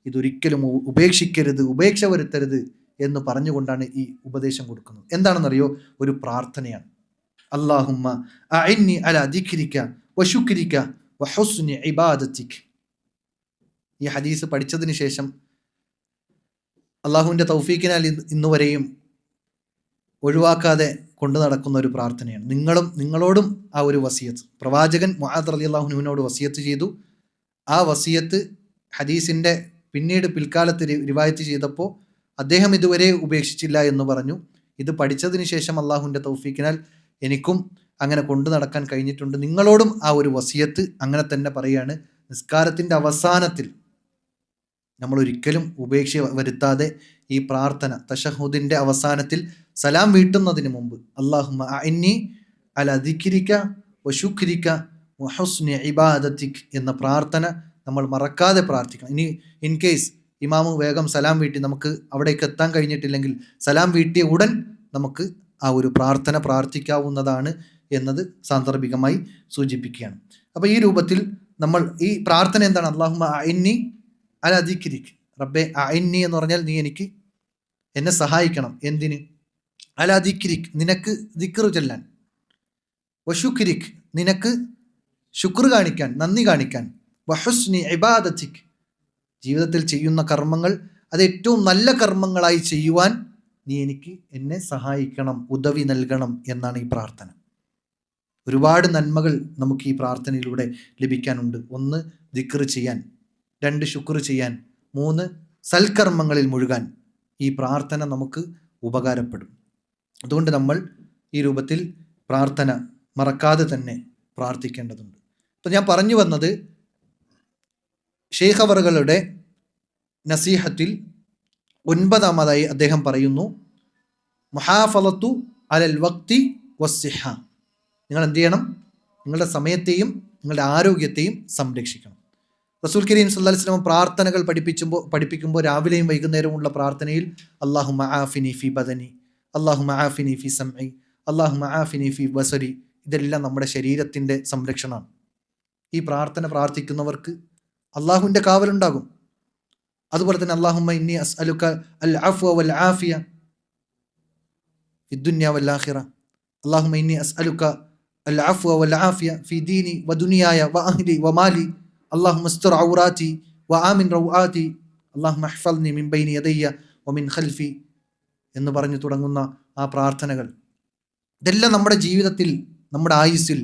ഇതൊരിക്കലും ഉപേക്ഷിക്കരുത്, ഉപേക്ഷ വരുത്തരുത് എന്ന് പറഞ്ഞുകൊണ്ടാണ് ഈ ഉപദേശം കൊടുക്കുന്നത്. എന്താണെന്നറിയോ? ഒരു പ്രാർത്ഥനയാണ്. അല്ലാഹുമ്മ അഇന്നി അലാ ദിക്രിക വശുക്രിക വഹുസ്നി ഇബാദതിക. ഈ ഹദീസ് പഠിച്ചതിന് ശേഷം അള്ളാഹുവിൻ്റെ തൗഫീക്കിനാൽ ഇന്നുവരെയും ഒഴിവാക്കാതെ കൊണ്ടു നടക്കുന്ന ഒരു പ്രാർത്ഥനയാണ്. നിങ്ങളോടും ആ ഒരു വസിയത്ത് പ്രവാചകൻ മുആദ് റളിയല്ലാഹു അൻഹുവിനോട് വസിയത്ത് ചെയ്തു. ആ വസിയത്ത് ഹദീസിൻ്റെ പിൽക്കാലത്ത് റിവായത്ത് ചെയ്തപ്പോൾ അദ്ദേഹം ഇതുവരെ ഉപേക്ഷിച്ചില്ല എന്ന് പറഞ്ഞു. ഇത് പഠിച്ചതിന് ശേഷം അള്ളാഹുവിൻ്റെ തൗഫീക്കിനാൽ എനിക്കും അങ്ങനെ കൊണ്ടു നടക്കാൻ കഴിഞ്ഞിട്ടുണ്ട്. നിങ്ങളോടും ആ ഒരു വസിയത്ത് അങ്ങനെ തന്നെ പറയുകയാണ്. നിസ്കാരത്തിൻ്റെ അവസാനത്തിൽ നമ്മൾ ഒരിക്കലും ഉപേക്ഷ വരുത്താതെ ഈ പ്രാർത്ഥന തശഹുദിൻ്റെ അവസാനത്തിൽ സലാം വീട്ടുന്നതിന് മുമ്പ് അല്ലാഹുമ്മ അഇന്നി അലാ ദിക്രിക വശുക്രിക വഹുസ്നി ഇബാദതിക് എന്ന പ്രാർത്ഥന നമ്മൾ മറക്കാതെ പ്രാർത്ഥിക്കണം. ഇനി ഇൻ കേസ് ഇമാമു വേഗം സലാം വീട്ടി നമുക്ക് അവിടേക്ക് എത്താൻ കഴിഞ്ഞിട്ടില്ലെങ്കിൽ സലാം വീട്ടിയ ഉടൻ നമുക്ക് ആ ഒരു പ്രാർത്ഥന പ്രാർത്ഥിക്കാവുന്നതാണ് എന്നത് സാന്ദർഭികമായി സൂചിപ്പിക്കുകയാണ്. അപ്പോൾ ഈ രൂപത്തിൽ നമ്മൾ ഈ പ്രാർത്ഥന എന്താണ്? അല്ലാഹുമ്മ അഇന്നി അലാ ദിക്രിക്, റബ്ബേ അഇന്നി എന്ന് പറഞ്ഞാൽ നീ എന്നെ സഹായിക്കണം. എന്തിന്? അലാ ദിക്രിക്, നിനക്ക് ദിക്ർ ചൊല്ലാൻ, വശുക്രിക്, നിനക്ക് ശുക്ർ കാണിക്കാൻ, നന്ദി കാണിക്കാൻ, വഹുസ്നി ഇബാദതിക്, ജീവിതത്തിൽ ചെയ്യുന്ന കർമ്മങ്ങൾ അത് ഏറ്റവും നല്ല കർമ്മങ്ങളായി ചെയ്യുവാൻ നീ എന്നെ സഹായിക്കണം, ഉദവി നൽകണം എന്നാണ് ഈ പ്രാർത്ഥന. ഒരുപാട് നന്മകൾ നമുക്ക് ഈ പ്രാർത്ഥനയിലൂടെ ലഭിക്കാനുണ്ട്. 1 ദിക്ർ ചെയ്യാൻ, 2 ശുക്ർ ചെയ്യാൻ, 3 സൽക്കർമ്മങ്ങളിൽ മുഴുകാൻ ഈ പ്രാർത്ഥന നമുക്ക് ഉപകാരപ്പെടും. അതുകൊണ്ട് നമ്മൾ ഈ രൂപത്തിൽ പ്രാർത്ഥന മറക്കാതെ തന്നെ പ്രാർത്ഥിക്കേണ്ടതുണ്ട്. അപ്പോൾ ഞാൻ പറഞ്ഞു വന്നത്, ഷെയ്ഖ് അവറുകളുടെ നസീഹത്തിൽ 9ാമതായി അദ്ദേഹം പറയുന്നു, മുഹാഫളത്തു അലൽ വക്തി വസ്സിഹ, നിങ്ങൾ എന്ത് ചെയ്യണം? നിങ്ങളുടെ സമയത്തെയും നിങ്ങളുടെ ആരോഗ്യത്തെയും സംരക്ഷിക്കണം. റസൂൽ കരീം സ്വല്ലല്ലാഹു അലൈഹി വസല്ലം പ്രാർത്ഥനകൾ പഠിപ്പിക്കുമ്പോൾ രാവിലെയും വൈകുന്നേരമുള്ള പ്രാർത്ഥനയിൽ അല്ലാഹുമ്മ ആഫിനി ഫി ബദനി, അല്ലാഹുമ്മ ആഫിനി ഫി സമഇ, അല്ലാഹുമ്മ ആഫിനി ഫി ബസരി, ഇതെല്ലാം നമ്മുടെ ശരീരത്തിൻ്റെ സംരക്ഷണമാണ്. ഈ പ്രാർത്ഥന പ്രാർത്ഥിക്കുന്നവർക്ക് അള്ളാഹുവിൻ്റെ കാവലുണ്ടാകും. അതുപോലെ തന്നെ അല്ലാഹുമ്മ ഇന്നി അസ്അലുക അൽ അഫ്വ വൽ ആഫിയ ഫിദ്ദുനിയ വൽ ആഖിറ, അല്ലാഹുമ്മ ഇന്നി അസ്അലുക അൽ അഫ്വ വൽ ആഫിയ ഫി ദീനി വദുനിയായ വഅഹ്ലി വമാലി അല്ലാഹുമ്മ സ്തുർ ഔറാതി വആമിൻ റൗആതി അല്ലാഹുമ്മ ഹ്ഫൽനി മിൻ ബൈനി യദയ്യ വമിൻ ഖൽഫി എന്ന് പറഞ്ഞു തുടങ്ങുന്ന ആ പ്രാർത്ഥനകൾ, ഇതെല്ലാം നമ്മുടെ ജീവിതത്തിൽ, നമ്മുടെ ആയുസ്സിൽ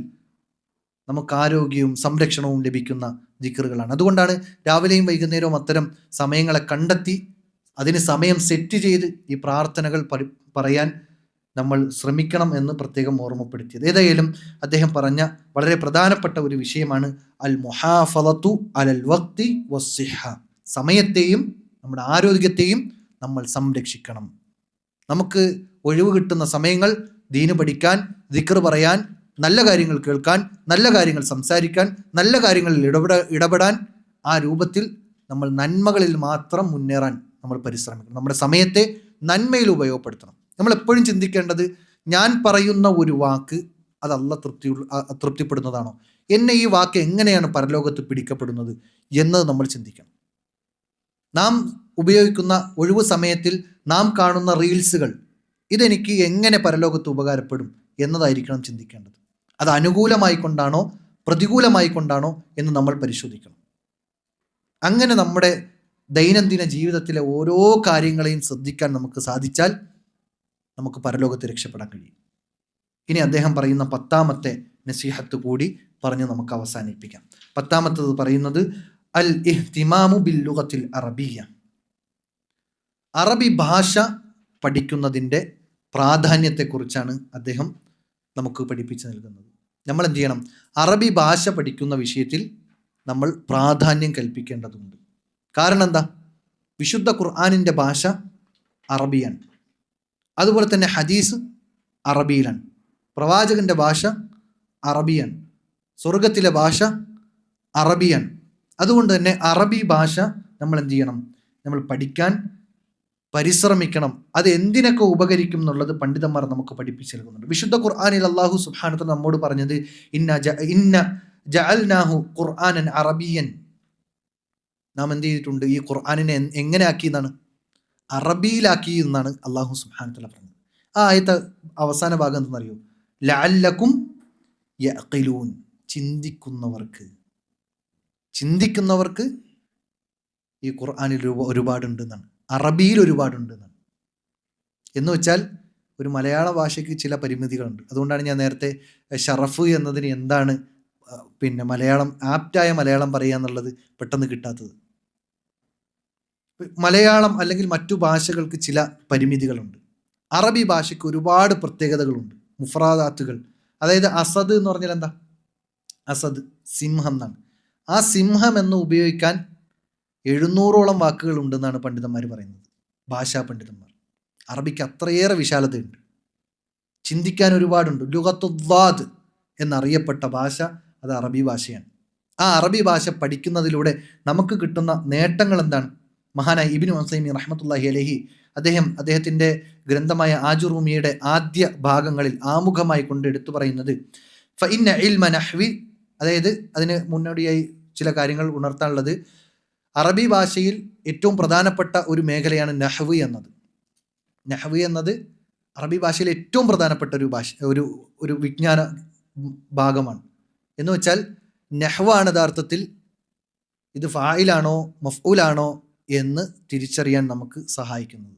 നമുക്ക് ആരോഗ്യവും സംരക്ഷണവും ലഭിക്കുന്ന ദിക്റുകളാണ്. അതുകൊണ്ടാണ് രാവിലെയും വൈകുന്നേരവും അത്തരം സമയങ്ങളെ കണ്ടെത്തി അതിന് സമയം സെറ്റ് ചെയ്ത് ഈ പ്രാർത്ഥനകൾ പറയാൻ നമ്മൾ ശ്രമിക്കണം എന്ന് പ്രത്യേകം ഓർമ്മപ്പെടുത്തിയത്. ഏതായാലും അദ്ദേഹം പറഞ്ഞ വളരെ പ്രധാനപ്പെട്ട ഒരു വിഷയമാണ് അൽ മുഹാഫളത്തു അലൽ വഖ്തി വസ്സിഹ. സമയത്തെയും നമ്മുടെ ആരോഗ്യത്തെയും നമ്മൾ സംരക്ഷിക്കണം. നമുക്ക് ഒഴിവ് കിട്ടുന്ന സമയങ്ങൾ ദീന് പഠിക്കാൻ, ദിക്ർ പറയാൻ, നല്ല കാര്യങ്ങൾ കേൾക്കാൻ, നല്ല കാര്യങ്ങൾ സംസാരിക്കാൻ, നല്ല കാര്യങ്ങളിൽ ഇടപെടാൻ, ആ രൂപത്തിൽ നമ്മൾ നന്മകളിൽ മാത്രം മുന്നേറാൻ നമ്മൾ പരിശ്രമിക്കണം. നമ്മുടെ സമയത്തെ നന്മയിൽ ഉപയോഗപ്പെടുത്തണം. നമ്മൾ എപ്പോഴും ചിന്തിക്കേണ്ടത്, ഞാൻ പറയുന്ന ഒരു വാക്ക് അത് അല്ലാഹ് തൃപ്തിപ്പെടുന്നതാണോ, എന്നെ ഈ വാക്ക് എങ്ങനെയാണ് പരലോകത്ത് പിടിക്കപ്പെടുന്നത് എന്നത് നമ്മൾ ചിന്തിക്കണം. നാം ഉപയോഗിക്കുന്ന ഒഴിവ് സമയത്തിൽ നാം കാണുന്ന റീൽസുകൾ ഇതെനിക്ക് എങ്ങനെ പരലോകത്ത് ഉപകാരപ്പെടും എന്നതായിരിക്കണം ചിന്തിക്കേണ്ടത്. അത് അനുകൂലമായി കൊണ്ടാണോ പ്രതികൂലമായി കൊണ്ടാണോ എന്ന് നമ്മൾ പരിശോധിക്കണം. അങ്ങനെ നമ്മുടെ ദൈനംദിന ജീവിതത്തിലെ ഓരോ കാര്യങ്ങളെയും ശ്രദ്ധിക്കാൻ നമുക്ക് സാധിച്ചാൽ നമുക്ക് പരലോകത്ത് രക്ഷപ്പെടാൻ കഴിയും. ഇനി അദ്ദേഹം പറയുന്ന 10ാമത്തെ നസീഹത്ത് കൂടി പറഞ്ഞ് നമുക്ക് അവസാനിപ്പിക്കാം. 10ാമത്തത് പറയുന്നത് അൽ ഇഹ്തിമാമു ബിൽ ലുഗത്തിൽ അറബിയ്യ. അറബി ഭാഷ പഠിക്കുന്നതിൻ്റെ പ്രാധാന്യത്തെക്കുറിച്ചാണ് അദ്ദേഹം നമുക്ക് പഠിപ്പിച്ചു നൽകുന്നത്. നമ്മൾ എന്ത് ചെയ്യണം? അറബി ഭാഷ പഠിക്കുന്ന വിഷയത്തിൽ നമ്മൾ പ്രാധാന്യം കൽപ്പിക്കേണ്ടതുണ്ട്. കാരണം എന്താ? വിശുദ്ധ ഖുർആനിൻ്റെ ഭാഷ അറബിയാണ്. അതുപോലെ തന്നെ ഹദീസ് അറബിയിലാണ്. പ്രവാചകൻ്റെ ഭാഷ അറബിയാണ്. സ്വർഗത്തിലെ ഭാഷ അറബിയാണ്. അതുകൊണ്ട് തന്നെ അറബി ഭാഷ നമ്മൾ എന്ത് ചെയ്യണം? നമ്മൾ പഠിക്കാൻ പരിശ്രമിക്കണം. അത് എന്തിനൊക്കെ ഉപകരിക്കും എന്നുള്ളത് പണ്ഡിതന്മാർ നമുക്ക് പഠിപ്പിച്ചു നൽകുന്നുണ്ട്. വിശുദ്ധ ഖുർആനിൽ അല്ലാഹു സുബ്ഹാനഹു വ തആല നമ്മോട് പറഞ്ഞത് ഇന്ന ജഅൽനാഹു ഖുർആനൻ അറബിയൻ. നാം എന്ത് ചെയ്തിട്ടുണ്ട്? ഈ ഖുർആനിനെ എങ്ങനെ ആക്കി എന്നാണ്? അറബിയിലാക്കി എന്നാണ് അല്ലാഹു സുബ്ഹാനഹു വ തആല പറഞ്ഞത്. ആ ആയത്തെ അവസാന ഭാഗം എന്തെന്നറിയോ? ലഅല്ലക്കും യഅഖിലൂൻ. ചിന്തിക്കുന്നവർക്ക് ഈ ഖുർആനിൽ ഒരുപാടുണ്ടെന്നാണ്, അറബിയിൽ ഒരുപാടുണ്ടെന്നാണ്. എന്ന് വെച്ചാൽ ഒരു മലയാള ഭാഷയ്ക്ക് ചില പരിമിതികളുണ്ട്. അതുകൊണ്ടാണ് ഞാൻ നേരത്തെ ഷറഫ് എന്നതിന് എന്താണ് മലയാളം, ആപ്റ്റായ മലയാളം പറയുക എന്നുള്ളത് പെട്ടെന്ന് കിട്ടാത്തത്. മലയാളം അല്ലെങ്കിൽ മറ്റു ഭാഷകൾക്ക് ചില പരിമിതികളുണ്ട്. അറബി ഭാഷയ്ക്ക് ഒരുപാട് പ്രത്യേകതകളുണ്ട്, മുഫ്രാദാത്തുകൾ. അതായത് അസദ് എന്ന് പറഞ്ഞാൽ എന്താ? അസദ് സിംഹം എന്നാണ്. ആ സിംഹം എന്ന് ഉപയോഗിക്കാൻ 700ഓളം വാക്കുകൾ ഉണ്ടെന്നാണ് പണ്ഡിതന്മാർ പറയുന്നത്, ഭാഷാ പണ്ഡിതന്മാർ. അറബിക്ക് അത്രയേറെ വിശാലതയുണ്ട്, ചിന്തിക്കാൻ ഒരുപാടുണ്ട്. ലുഗത്തുദ്ദാദ് എന്നറിയപ്പെട്ട ഭാഷ അത് അറബി ഭാഷയാണ്. ആ അറബി ഭാഷ പഠിക്കുന്നതിലൂടെ നമുക്ക് കിട്ടുന്ന നേട്ടങ്ങൾ എന്താണ്? മഹാനായ ഇബ്നു ഉസൈമീൻ റഹ്മത്തുള്ളാഹി അലൈഹി അദ്ദേഹത്തിൻ്റെ ഗ്രന്ഥമായ ആജുറൂമിയുടെ ആദ്യ ഭാഗങ്ങളിൽ ആമുഖമായി കൊണ്ട് എടുത്തു പറയുന്നത് ഫഇന്ന ഇൽമ നഹ്വി, അതായത് അതിന് മുന്നോടിയായി ചില കാര്യങ്ങൾ ഉണർത്താനുള്ളത്, അറബി ഭാഷയിൽ ഏറ്റവും പ്രധാനപ്പെട്ട ഒരു മേഖലയാണ് നഹ്വ് എന്നത്. നഹ്വ് എന്നത് അറബി ഭാഷയിൽ ഏറ്റവും പ്രധാനപ്പെട്ട ഒരു വിജ്ഞാന ഭാഗമാണ്. എന്ന് വെച്ചാൽ നഹ്വാണ് യഥാർത്ഥത്തിൽ ഇത് ഫായിലാണോ മഫ്ഊലാണോ എന്ന് തിരിച്ചറിയാൻ നമുക്ക് സഹായിക്കുന്നത്.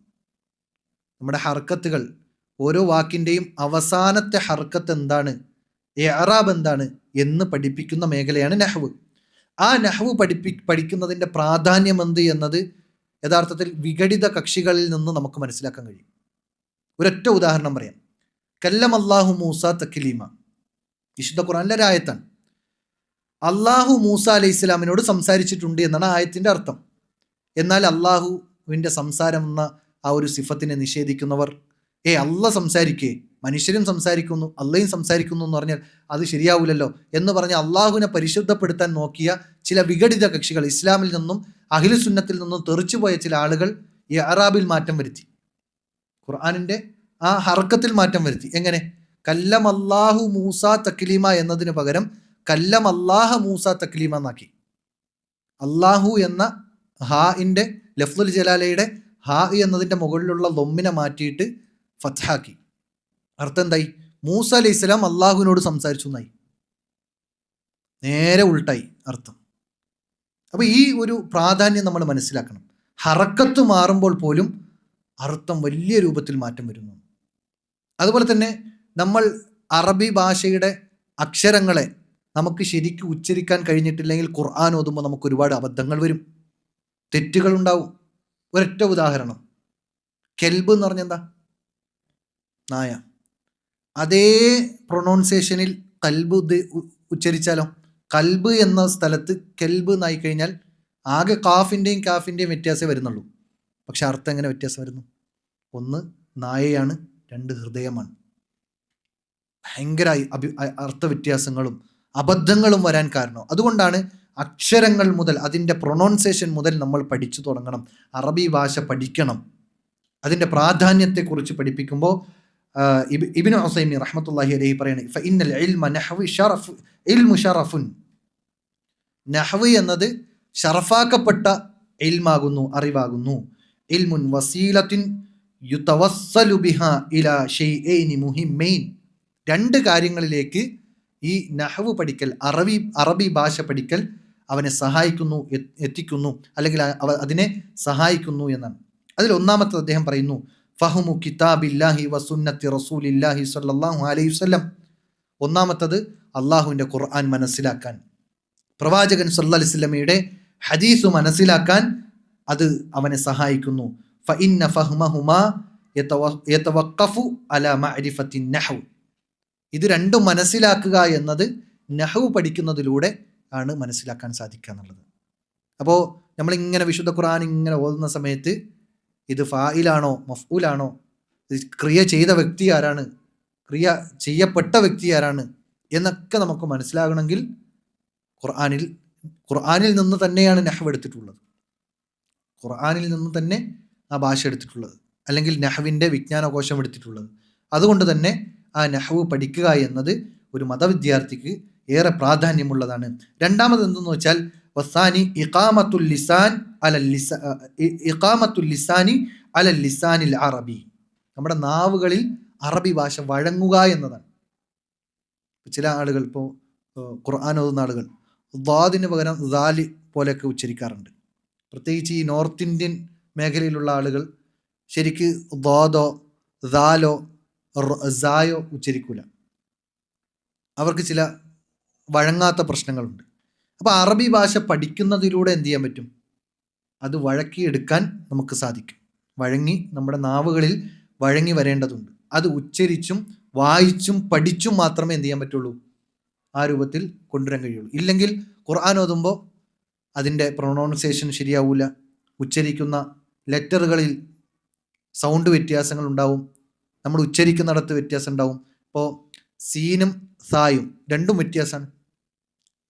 നമ്മുടെ ഹർക്കത്തുകൾ, ഓരോ വാക്കിൻ്റെയും അവസാനത്തെ ഹർക്കത്ത് എന്താണ്, ഇഅ്റാബ് എന്താണ് എന്ന് പഠിപ്പിക്കുന്ന മേഖലയാണ് നഹ്വ്. ആ നഹ്വ് പഠിക്കുന്നതിൻ്റെ പ്രാധാന്യം എന്ത് എന്നത് യഥാർത്ഥത്തിൽ വിഘടിത കക്ഷികളിൽ നിന്ന് നമുക്ക് മനസ്സിലാക്കാൻ കഴിയും. ഒരൊറ്റ ഉദാഹരണം പറയാം. കല്ലമല്ലാഹു മൂസ തക്ലീമ, വിശുദ്ധ ഖുർആനിലെ ആയത്താണ്. അള്ളാഹു മൂസ അലൈഹി ഇസ്ലാമിനോട് സംസാരിച്ചിട്ടുണ്ട് എന്നാണ് ആയത്തിൻ്റെ അർത്ഥം. എന്നാൽ അള്ളാഹുവിൻ്റെ സംസാരം എന്ന ആ ഒരു സിഫത്തിനെ നിഷേധിക്കുന്നവർ, അള്ളാഹ് സംസാരിക്കേ, മനുഷ്യരും സംസാരിക്കുന്നു അള്ളയും സംസാരിക്കുന്നു എന്ന് പറഞ്ഞാൽ അത് ശരിയാവില്ലല്ലോ എന്ന് പറഞ്ഞ് അള്ളാഹുവിനെ പരിശുദ്ധപ്പെടുത്താൻ നോക്കിയ ചില വിഘടിത കക്ഷികൾ, ഇസ്ലാമിൽ നിന്നും അഹ്ലു സുന്നത്തിൽ നിന്നും തെറിച്ചുപോയ ചില ആളുകൾ ഈ അറാബിൽ മാറ്റം വരുത്തി, ഖുർആനിൻ്റെ ആ ഹർക്കത്തിൽ മാറ്റം വരുത്തി. എങ്ങനെ? കല്ലമല്ലാഹു മൂസ തക്ലീമ എന്നതിന് പകരം കല്ലമല്ലാഹ മൂസ തക്ലീമ എന്നാക്കി. അള്ളാഹു എന്ന ഹാഇൻ്റെ, ലഫ്ദുൽ ജലാലയുടെ ഹാ എന്നതിൻ്റെ മുകളിലുള്ള ലൊമ്മിനെ മാറ്റിയിട്ട് ഫത്ഹാക്കി. അർത്ഥം എന്തായി? മൂസ അലൈഹി സ്വലാം അള്ളാഹുവിനോട് സംസാരിച്ചു എന്നായി. നേരെ ഉൾട്ടായി അർത്ഥം. അപ്പോൾ ഈ ഒരു പ്രാധാന്യം നമ്മൾ മനസ്സിലാക്കണം. ഹറക്കത്ത് മാറുമ്പോൾ പോലും അർത്ഥം വലിയ രൂപത്തിൽ മാറ്റം വരുന്നു. അതുപോലെ തന്നെ നമ്മൾ അറബി ഭാഷയുടെ അക്ഷരങ്ങളെ നമുക്ക് ശരിക്കും ഉച്ചരിക്കാൻ കഴിഞ്ഞിട്ടില്ലെങ്കിൽ ഖുർആൻ ഓതുമ്പോൾ നമുക്ക് ഒരുപാട് അബദ്ധങ്ങൾ വരും, തെറ്റുകൾ ഉണ്ടാവും. ഒരൊറ്റ ഉദാഹരണം, കെൽബ് എന്ന് പറഞ്ഞെന്താ? നായ. അതേ പ്രൊനൗൺസിയേഷനിൽ കൽബ് ഉച്ചരിച്ചാലോ? കൽബ് എന്ന സ്ഥലത്ത് കെൽബ് എന്നായി കഴിഞ്ഞാൽ ആകെ കാഫിൻ്റെയും കാഫിൻ്റെയും വ്യത്യാസമേ വരുന്നുള്ളൂ. പക്ഷെ അർത്ഥം എങ്ങനെ വ്യത്യാസം വരുന്നു? ഒന്ന് നായയാണ്, രണ്ട് ഹൃദയമാണ്. ഭയങ്കര അർത്ഥവ്യത്യാസങ്ങളും അബദ്ധങ്ങളും വരാൻ കാരണം. അതുകൊണ്ടാണ് അക്ഷരങ്ങൾ മുതൽ അതിൻ്റെ പ്രൊനൗൺസിയേഷൻ മുതൽ നമ്മൾ പഠിച്ചു തുടങ്ങണം. അറബി ഭാഷ പഠിക്കണം. അതിൻ്റെ പ്രാധാന്യത്തെക്കുറിച്ച് പഠിപ്പിക്കുമ്പോൾ ഇബ്നു ഉസൈമീൻ റഹ്മത്തുള്ളാഹി അലൈഹി പറയുന്നത് ഫഇന്നൽ ഇൽമ നഹ്വു ശറഫ് ഇൽമു ശറഫുൻ. നഹ്വ് എന്നത് ഷറഫാക്കപ്പെട്ട ഇൽമാകുന്നു, അറിവാകുന്നു. ഇൽമുൻ വസീലത്തുൻ യുതവസ്സലു ബിഹാ ഇലാ ഷൈഇനി മുഹിമ്മൈൻ. രണ്ട് കാര്യങ്ങളിലേക്ക് ഈ നഹ്വ് പഠിക്കൽ, അറബി ഭാഷ പഠിക്കൽ അവനെ സഹായിക്കുന്നു, എത്തിക്കുന്നു, അല്ലെങ്കിൽ അതിനെ സഹായിക്കുന്നു എന്നാണ്. അതിൽ ഒന്നാമത്തെ അദ്ദേഹം പറയുന്നു ഫഹ്മു കിതാബില്ലാഹി വസുന്നത്തി റസൂലില്ലാഹി സ്വല്ലല്ലാഹു അലൈഹി വസല്ലം. ഒന്നാമത്തത് അള്ളാഹുവിൻ്റെ ഖുർആൻ മനസ്സിലാക്കാൻ, പ്രവാചകൻ സല്ലല്ലാഹു അലൈഹി വസല്ലമയുടെ ഹദീസ് മനസ്സിലാക്കാൻ അത് അവനെ സഹായിക്കുന്നു. ഫഇന്ന ഫഹ്മഹുമാ യതവഖഫു അലാ മഅരിഫത്തി നഹ്വ്. ഇത് രണ്ടും മനസ്സിലാക്കുക എന്നത് നഹ്വ് പഠിക്കുന്നതിലൂടെ ആണ് മനസ്സിലാക്കാൻ സാധിക്കുക എന്നുള്ളത്. അപ്പോൾ നമ്മളിങ്ങനെ വിശുദ്ധ ഖുർആൻ ഇങ്ങനെ ഓതുന്ന സമയത്ത് ഇത് ഫായിലാണോ മഫ്ഊലാണോ, ഇത് ക്രിയ ചെയ്ത വ്യക്തി ആരാണ്, ക്രിയ ചെയ്യപ്പെട്ട വ്യക്തി ആരാണ് എന്നൊക്കെ നമുക്ക് മനസ്സിലാകണമെങ്കിൽ ഖുർആനിൽ നിന്ന് തന്നെയാണ് നഹ്വ് എടുത്തിട്ടുള്ളത്. ഖുർആനിൽ നിന്ന് തന്നെ ആ ഭാഷ എടുത്തിട്ടുള്ളത്, അല്ലെങ്കിൽ നഹ്വിൻ്റെ വിജ്ഞാനകോശം എടുത്തിട്ടുള്ളത്. അതുകൊണ്ട് തന്നെ ആ നഹ്വ് പഠിക്കുക എന്നത് ഒരു മതവിദ്യാർത്ഥിക്ക് ഏറെ പ്രാധാന്യമുള്ളതാണ്. രണ്ടാമത് എന്തെന്ന് വെച്ചാൽ വസാനി ഇഖാമത്തുൽ ലിസാനി അലൽ ലിസാനിൽ അറബി. നമ്മുടെ നാവുകളിൽ അറബി ഭാഷ വഴങ്ങുക എന്നതാണ്. ചില ആളുകൾ, ഇപ്പോൾ ഖുർആൻ ഓതുന്ന ആളുകൾ ദാദിന് പകരം ദാലി പോലെയൊക്കെ ഉച്ചരിക്കാറുണ്ട്. പ്രത്യേകിച്ച് ഈ നോർത്ത് ഇന്ത്യൻ മേഖലയിലുള്ള ആളുകൾ ശരിക്ക് ദാദോ ദാലോ സായോ ഉച്ചരിക്കൂല. അവർക്ക് ചില വഴങ്ങാത്ത പ്രശ്നങ്ങളുണ്ട്. അപ്പോൾ അറബി ഭാഷ പഠിക്കുന്നതിലൂടെ എന്ത് ചെയ്യാൻ പറ്റും? അത് വഴക്കിയെടുക്കാൻ നമുക്ക് സാധിക്കും. നമ്മുടെ നാവുകളിൽ വഴങ്ങി വരേണ്ടതുണ്ട്. അത് ഉച്ചരിച്ചും വായിച്ചും പഠിച്ചും മാത്രമേ എന്ത് ചെയ്യാൻ പറ്റുള്ളൂ? ആ രൂപത്തിൽ കൊണ്ടുവരാൻ കഴിയുള്ളൂ. ഇല്ലെങ്കിൽ ഖുർആൻ ഓതുമ്പോൾ അതിൻ്റെ പ്രൊനൗൺസിയേഷൻ ശരിയാവില്ല, ഉച്ചരിക്കുന്ന ലെറ്ററുകളിൽ സൗണ്ട് വ്യത്യാസങ്ങൾ ഉണ്ടാവും, നമ്മൾ ഉച്ചരിക്കുന്നിടത്ത് വ്യത്യാസം ഉണ്ടാവും. ഇപ്പോൾ സീനും സായും രണ്ടും വ്യത്യാസമാണ്.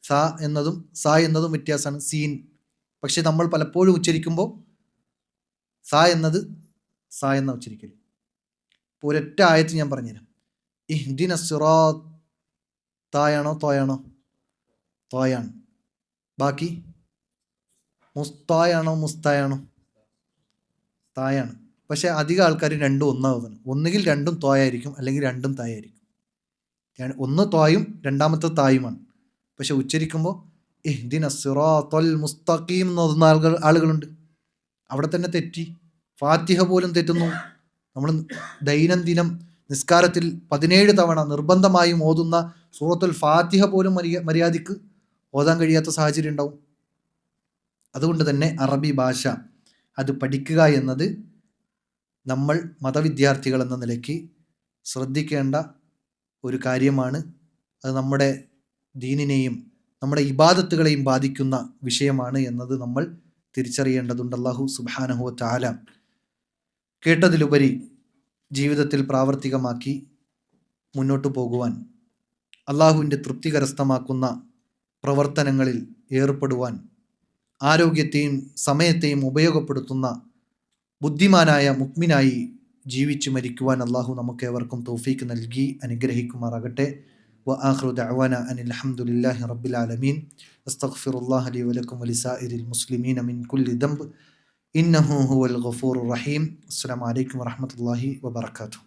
സ എന്നതും സ എന്നതും വ്യത്യാസമാണ്, സീൻ. പക്ഷെ നമ്മൾ പലപ്പോഴും ഉച്ചരിക്കുമ്പോൾ സ എന്നത് സ എന്ന ഉച്ചരിക്കൽ. ഇപ്പോൾ ഒരൊറ്റ ആയത്ത് ഞാൻ പറഞ്ഞുതരാം. ഇഹ്ദിന സിറാത്ത്, തായാണോ തോയാണോ? തോയാണ്. ബാക്കി മുസ്തായാണോ മുസ്തായാണോ? തായാണ്. പക്ഷെ അധികം ആൾക്കാർ രണ്ടും ഒന്നാവുന്നു. ഒന്നുകിൽ രണ്ടും തോയായിരിക്കും, അല്ലെങ്കിൽ രണ്ടും തായായിരിക്കും. ഒന്ന് തോയും രണ്ടാമത്തെ തായുമാണ്. പക്ഷെ ഉച്ചരിക്കുമ്പോൾ ഇഹ്ദിന സിറാത്തൽ മുസ്തഖീം എന്ന് ഓതുന്ന ആളുകളുണ്ട്. അവിടെ തന്നെ തെറ്റി. ഫാത്തിഹ പോലും തെറ്റുന്നു. നമ്മൾ ദൈനംദിനം നിസ്കാരത്തിൽ 17 തവണ നിർബന്ധമായും ഓതുന്ന സൂറത്തുൽ ഫാത്തിഹ പോലും മര്യാദയ്ക്ക് ഓതാൻ കഴിയാത്ത സാഹചര്യം ഉണ്ടാവും. അതുകൊണ്ട് തന്നെ അറബി ഭാഷ അത് പഠിക്കുക എന്നത് നമ്മൾ മതവിദ്യാർത്ഥികൾ എന്ന നിലയ്ക്ക് ശ്രദ്ധിക്കേണ്ട ഒരു കാര്യമാണ്. അത് നമ്മുടെ ദീനിനെയും നമ്മുടെ ഇബാദത്തുകളെയും ബാധിക്കുന്ന വിഷയമാണ് എന്നത് നമ്മൾ തിരിച്ചറിയേണ്ടതുണ്ട്. അല്ലാഹു സുബ്ഹാനഹു വ തആല കേട്ടതിലുപരി ജീവിതത്തിൽ പ്രാവർത്തികമാക്കി മുന്നോട്ട് പോകുവാൻ, അള്ളാഹുവിൻ്റെ തൃപ്തി കരസ്ഥമാക്കുന്ന പ്രവർത്തനങ്ങളിൽ ഏർപ്പെടുവാൻ, ആരോഗ്യത്തെയും സമയത്തെയും ഉപയോഗപ്പെടുത്തുന്ന ബുദ്ധിമാനായ മുഅ്മിനായി ജീവിച്ചു മരിക്കുവാൻ അള്ളാഹു നമുക്കേവർക്കും തൗഫീക്ക് നൽകി അനുഗ്രഹിക്കുമാറാകട്ടെ. വആഖിറു ദഅവാന അനിൽ ഹംദുലില്ലാഹി റബ്ബിൽ ആലമീൻ. അസ്തഗ്ഫിറുല്ലാഹ ലി വലക്കും വലിസാഇരിൽ മുസ്ലിമീന മിൻ കുല്ലി ദംബ് ഇന്നഹു ഹുവൽ ഗഫൂറുർ റഹീം. അസ്സലാമു അലൈക്കും വറഹ്മത്തുള്ളാഹി വബറകാതുഹു.